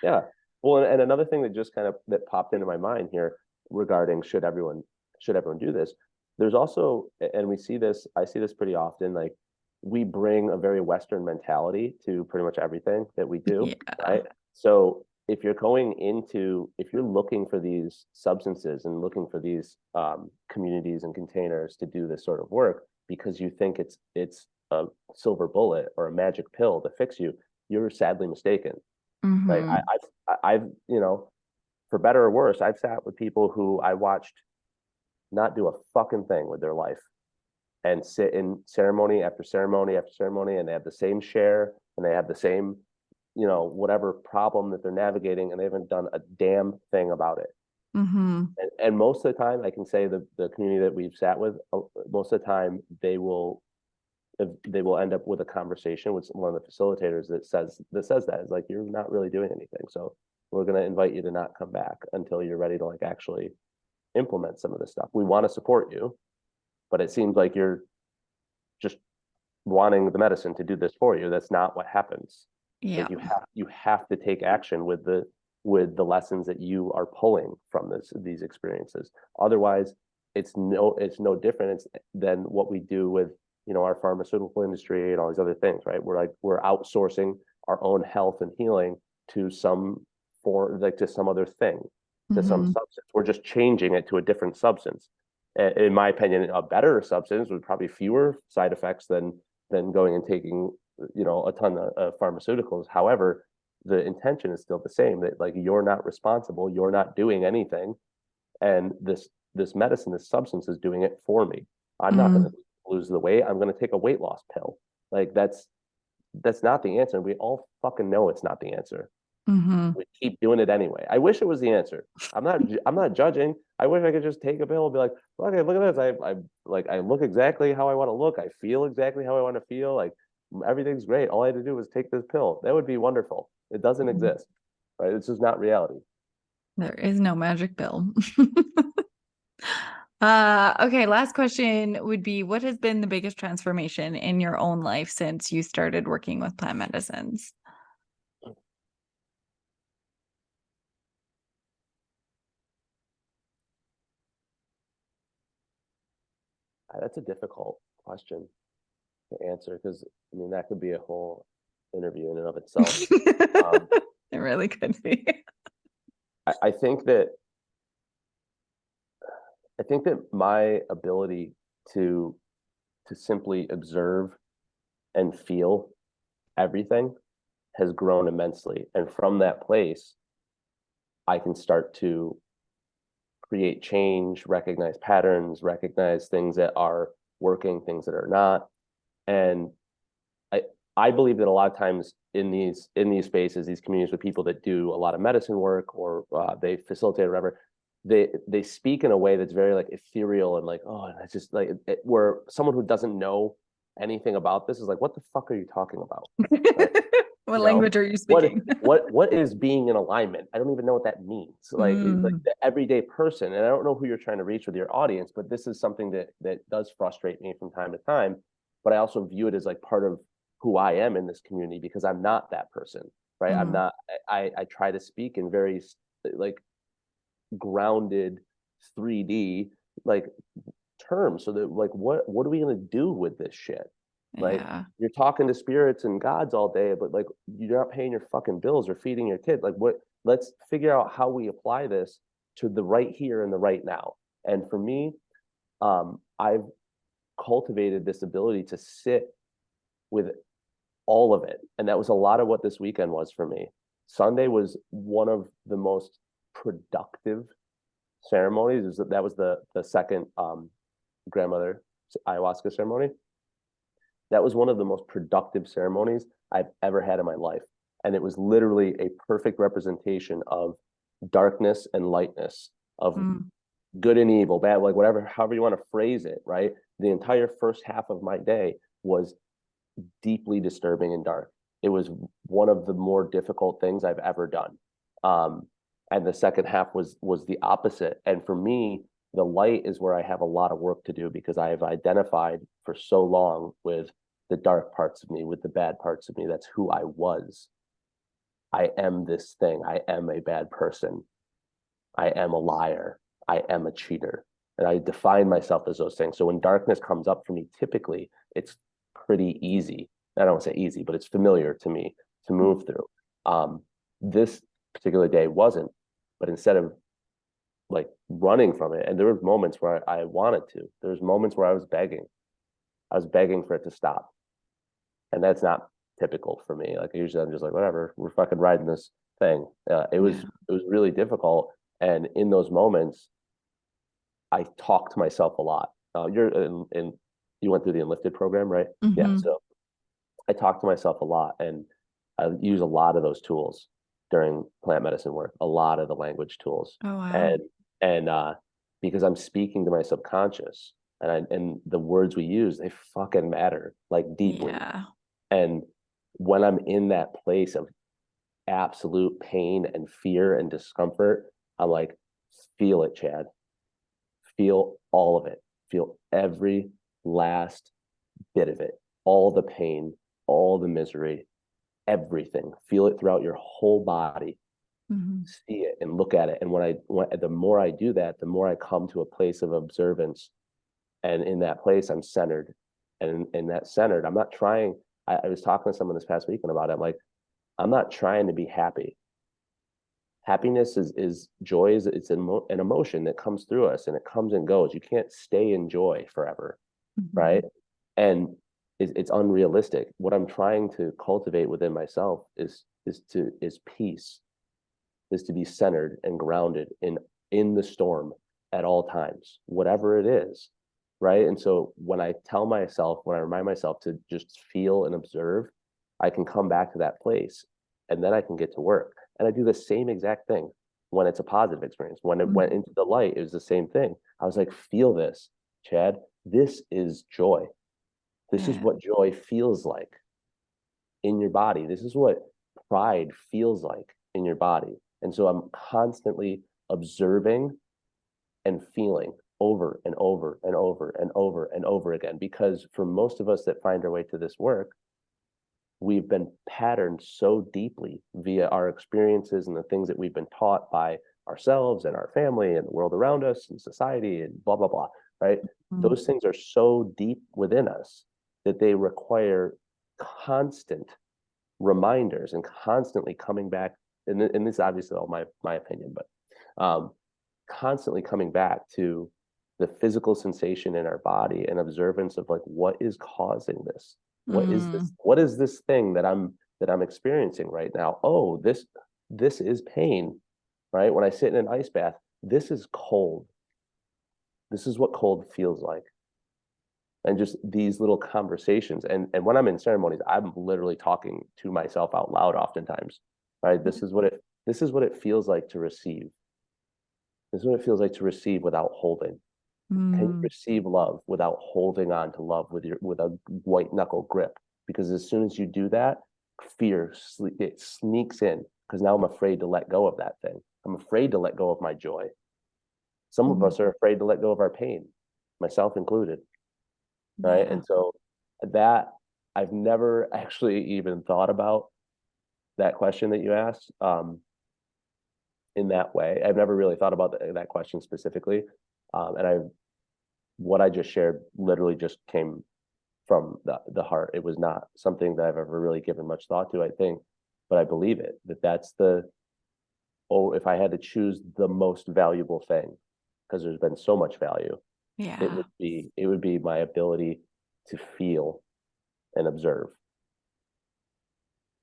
Yeah. Well, and another thing that just kind of that popped into my mind here regarding should everyone do this? There's also, and we see this. I see this pretty often. Like we bring a very Western mentality to pretty much everything that we do, Yeah. right? So if you're looking for these substances and looking for these communities and containers to do this sort of work because you think it's a silver bullet or a magic pill to fix you, you're sadly mistaken. Right? Hmm. I've for better or worse, I've sat with people who I watched not do a fucking thing with their life and sit in ceremony after ceremony after ceremony, and they have the same share and they have the same, whatever problem that they're navigating, and they haven't done a damn thing about it. Hmm. And most of the time, I can say the community that we've sat with, most of the time they will end up with a conversation with one of the facilitators that is like, you're not really doing anything, so we're going to invite you to not come back until you're ready to like actually implement some of this stuff. We want to support you, but it seems like you're just wanting the medicine to do this for you. That's not what happens. Yeah. Like you have to take action with the lessons that you are pulling from these experiences. Otherwise, it's no different than what we do with our pharmaceutical industry and all these other things, right? We're outsourcing our own health and healing to some to some other thing, to some substance. We're just changing it to a different substance. In my opinion, a better substance with probably fewer side effects than going and taking a ton of pharmaceuticals. However, the intention is still the same, that like you're not responsible, you're not doing anything, and this medicine, this substance is doing it for me. I'm not going to lose the weight. I'm going to take a weight loss pill. Like that's not the answer. We all fucking know it's not the answer. We keep doing it anyway. I wish it was the answer. I'm not judging. I wish I could just take a pill and be like, okay, look at this. I look exactly how I want to look. I feel exactly how I want to feel. Like everything's great. All I had to do was take this pill. That would be wonderful. It doesn't exist, right? It's just not reality. There is no magic pill. Okay, last question would be, what has been the biggest transformation in your own life since you started working with plant medicines? That's a difficult question to answer because that could be a whole interview in and of itself. It really could be. I think that my ability to simply observe and feel everything has grown immensely, and from that place, I can start to create change, recognize patterns, recognize things that are working, things that are not, and I believe that a lot of times in these spaces, these communities with people that do a lot of medicine work or they facilitate or whatever, they speak in a way that's very like ethereal and like, oh, and it's just like where someone who doesn't know anything about this is like, what the fuck are you talking about? Right? What language are you what speaking? what is being in alignment? I don't even know what that means. Like the everyday person, and I don't know who you're trying to reach with your audience, but this is something that does frustrate me from time to time. But I also view it as like part of who I am in this community because I'm not that person, right? I'm not. I try to speak in very like grounded 3D like terms so that like what are we going to do with this shit, right? Yeah. You're talking to spirits and gods all day, but like you're not paying your fucking bills or feeding your kid. Like what? Let's figure out how we apply this to the right here and the right now. And for me, I've cultivated this ability to sit with all of it, and that was a lot of what this weekend was for me. Sunday was one of the most productive ceremonies. That was the second grandmother ayahuasca ceremony. That was one of the most productive ceremonies I've ever had in my life. And it was literally a perfect representation of darkness and lightness, of good and evil, bad, like whatever, however you want to phrase it, right? The entire first half of my day was deeply disturbing and dark. It was one of the more difficult things I've ever done. And the second half was the opposite. And for me, the light is where I have a lot of work to do because I have identified for so long with the dark parts of me, with the bad parts of me. That's who I was. I am this thing. I am a bad person. I am a liar. I am a cheater. And I define myself as those things. So when darkness comes up for me, typically it's pretty easy. I don't want to say easy, but it's familiar to me to move through. This particular day wasn't, but instead of like running from it, and there were moments where I wanted to, there was moments where I was begging for it to stop, and that's not typical for me. Like usually I'm just like, whatever, we're fucking riding this thing. It was really difficult, and in those moments I talked to myself a lot. You're in you went through the Enlifted program, right? Yeah, so I talk to myself a lot, and I use a lot of those tools during plant medicine work, a lot of the language tools. Oh, wow. And because I'm speaking to my subconscious, and the words we use, they fucking matter, like deeply. Yeah. And when I'm in that place of absolute pain and fear and discomfort, I'm like, feel it, Chad. feel all of it, feel every last bit of it, all the pain, all the misery, everything. Feel it throughout your whole body. See it and look at it. And the more I do that, the more I come to a place of observance. And in that place, I'm centered. And in that centered, I'm not trying. I was talking to someone this past weekend about it. I'm like, I'm not trying to be happy. Happiness is joy. It's an emotion that comes through us and it comes and goes. You can't stay in joy forever, right? And it's unrealistic. What I'm trying to cultivate within myself is peace, is to be centered and grounded in the storm at all times, whatever it is, right? And so when I remind myself to just feel and observe, I can come back to that place and then I can get to work. And I do the same exact thing when it's a positive experience. When it went into the light, it was the same thing. I was like, feel this, Chad. This is joy. This is what joy feels like in your body. This is what pride feels like in your body. And so I'm constantly observing and feeling over and over and over and over and over again. Because for most of us that find our way to this work, we've been patterned so deeply via our experiences and the things that we've been taught by ourselves and our family and the world around us and society and blah, blah, blah, right? Those things are so deep within us that they require constant reminders and constantly coming back. And this is obviously all my opinion, but constantly coming back to the physical sensation in our body and observance of like, what is causing this? What is this? What is this thing that I'm experiencing right now? Oh, this is pain, right? When I sit in an ice bath, this is cold. This is what cold feels like. And just these little conversations. And when I'm in ceremonies, I'm literally talking to myself out loud oftentimes. Right? This is what it feels like to receive. This is what it feels like to receive without holding. Can you receive love without holding on to love with a white knuckle grip? Because as soon as you do that, fear it sneaks in because now I'm afraid to let go of that thing. I'm afraid to let go of my joy. Some of us are afraid to let go of our pain, myself included. Right. And so that I've never actually even thought about that question that you asked in that way. I've never really thought about that question specifically. And what I just shared literally just came from the heart. It was not something that I've ever really given much thought to, I think, but I believe it, that's if I had to choose the most valuable thing, because there's been so much value, it would be my ability to feel and observe.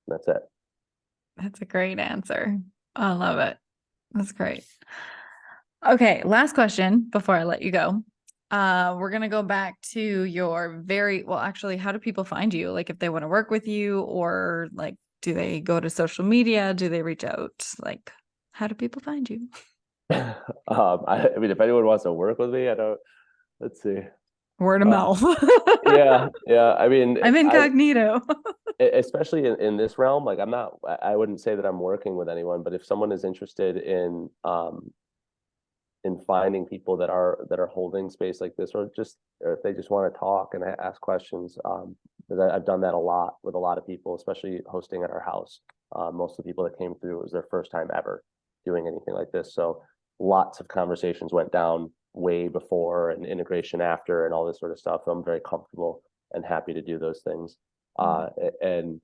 That's it. That's a great answer. I love it. That's great. Okay, last question before I let you go. We're going to go back to your actually, how do people find you? Like if they want to work with you, or like, do they go to social media? Do they reach out? Like, how do people find you? I mean, if anyone wants to work with me, let's see. Word of mouth. Yeah. I mean, I'm incognito. Especially in this realm, like I wouldn't say that I'm working with anyone, but if someone is interested in finding people that are holding space like this, or if they just want to talk and ask questions, because I've done that a lot with a lot of people, especially hosting at our house. Most of the people that came through, it was their first time ever doing anything like this. So lots of conversations went down way before and integration after and all this sort of stuff. I'm very comfortable and happy to do those things. And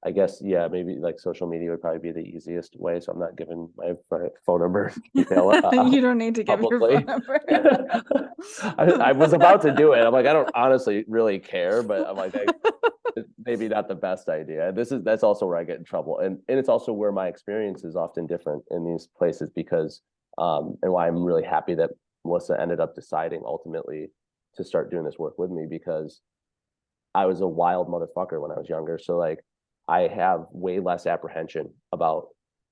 I guess, yeah, maybe like social media would probably be the easiest way. So I'm not giving my phone number, email. You don't need to give publicly. your phone number. I was about to do it. I'm like, I don't honestly really care, but I'm like, maybe not the best idea. That's also where I get in trouble. And it's also where my experience is often different in these places because, and why I'm really happy that Melissa ended up deciding ultimately to start doing this work with me, because I was a wild motherfucker when I was younger. So like, I have way less apprehension about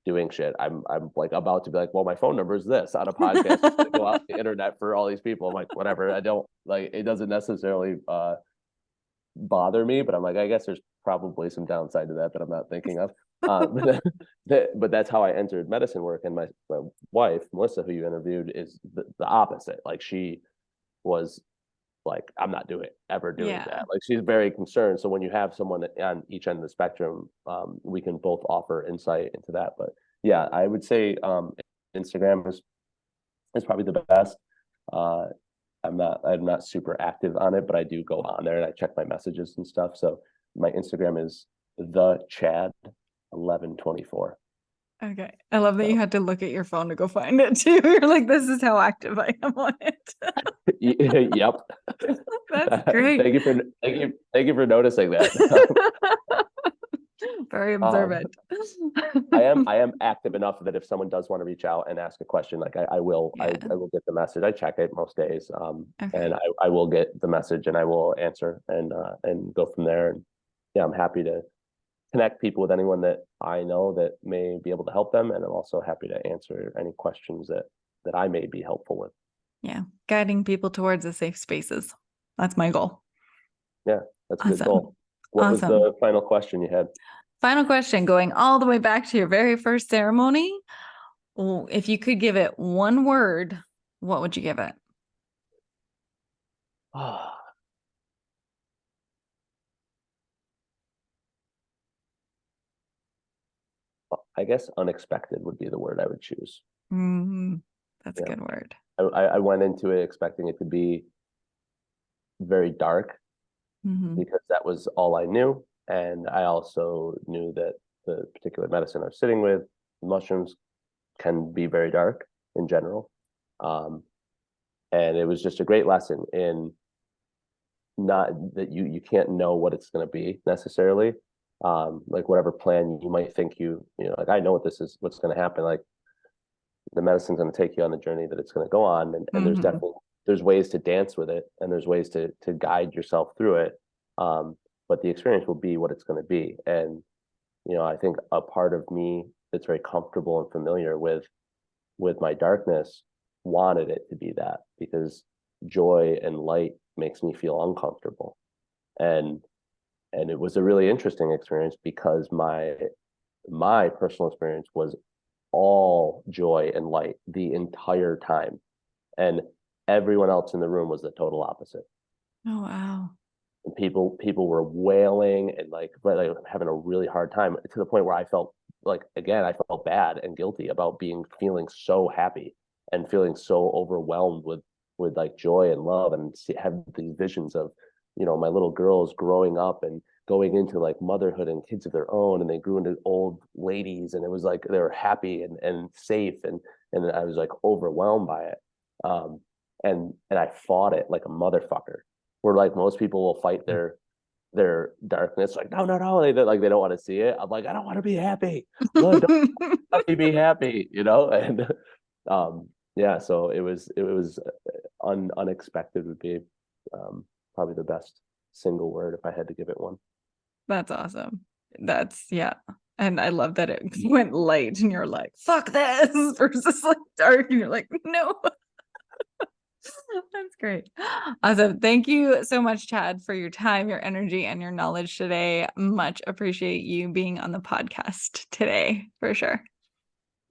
doing shit. I'm like about to be like, well, my phone number is this on a podcast. It's gonna go out the internet for all these people. I'm like, whatever. I don't like it. Doesn't necessarily bother me, but I'm like, I guess there's probably some downside to that I'm not thinking of. But that's how I entered medicine work. And my wife, Melissa, who you interviewed, is the opposite. Like she was like, I'm not ever doing Yeah. that. Like she's very concerned. So when you have someone on each end of the spectrum, we can both offer insight into that. But yeah, I would say Instagram is probably the best. Uh, I'm not super active on it, but I do go on there and I check my messages and stuff. So my Instagram is the Chad 1124. Okay. I love that you So had to look at your phone to go find it too. You're like, this is how active I am on it. yep. That's great. Thank you for noticing that. Very Um, observant. I am active enough that if someone does want to reach out and ask a question, like I will Yeah. I will get the message. I check it most days. Okay. And I will get the message and I will answer and go from there. And yeah, I'm happy to connect people with anyone that I know that may be able to help them. And I'm also happy to answer any questions that I may be helpful with. Yeah. Guiding people towards the safe spaces. That's my goal. Yeah, that's a good Awesome. goal. What was Awesome. the final question you had? Final question, going all the way back to your very first ceremony. If you could give it one word, what would you give it? I guess unexpected would be the word I would choose. That's a Yeah. good word. I went into it expecting it to be very dark Mm-hmm. because that was all I knew. And I also knew that the particular medicine I was sitting with, mushrooms, can be very dark in general. And it was just a great lesson in not that you can't know what it's going to be necessarily. Like whatever plan you might think like I know what's going to happen. Like the medicine's going to take you on the journey that it's going to go on, and there's Mm-hmm. definitely there's ways to dance with it, and there's ways to guide yourself through it. But the experience will be what it's going to be, and I think a part of me that's very comfortable and familiar with my darkness wanted it to be that because joy and light makes me feel uncomfortable, and it was a really interesting experience because my personal experience was all joy and light the entire time. And everyone else in the room was the total opposite. Oh, wow. And people were wailing and like having a really hard time to the point where I felt like again I felt bad and guilty about feeling so happy and feeling so overwhelmed with like joy and love and have these visions of my little girls growing up and going into like motherhood and kids of their own and they grew into old ladies and it was like they were happy and safe and I was like overwhelmed by it. And I fought it like a motherfucker where like most people will fight their darkness like no they don't want to see it. I'm like I don't want to be happy. No, don't let me be happy, and yeah, so it was unexpected would be probably the best single word if I had to give it one. That's awesome. Yeah. And I love that it went light and you're like, fuck this versus like dark. And you're like, no. That's great. Awesome. Thank you so much, Chad, for your time, your energy, and your knowledge today. Much appreciate you being on the podcast today, for sure.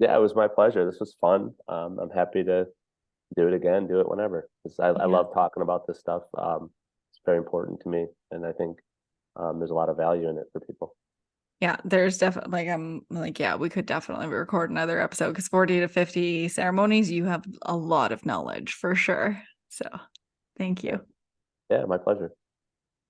Yeah, it was my pleasure. This was fun. I'm happy to do it again, do it whenever. I Yeah. love talking about this stuff. It's very important to me, and I think there's a lot of value in it for people. Yeah, there's definitely like I'm like, yeah, we could definitely record another episode because 40 to 50 ceremonies, you have a lot of knowledge for sure. So thank you. Yeah, my pleasure.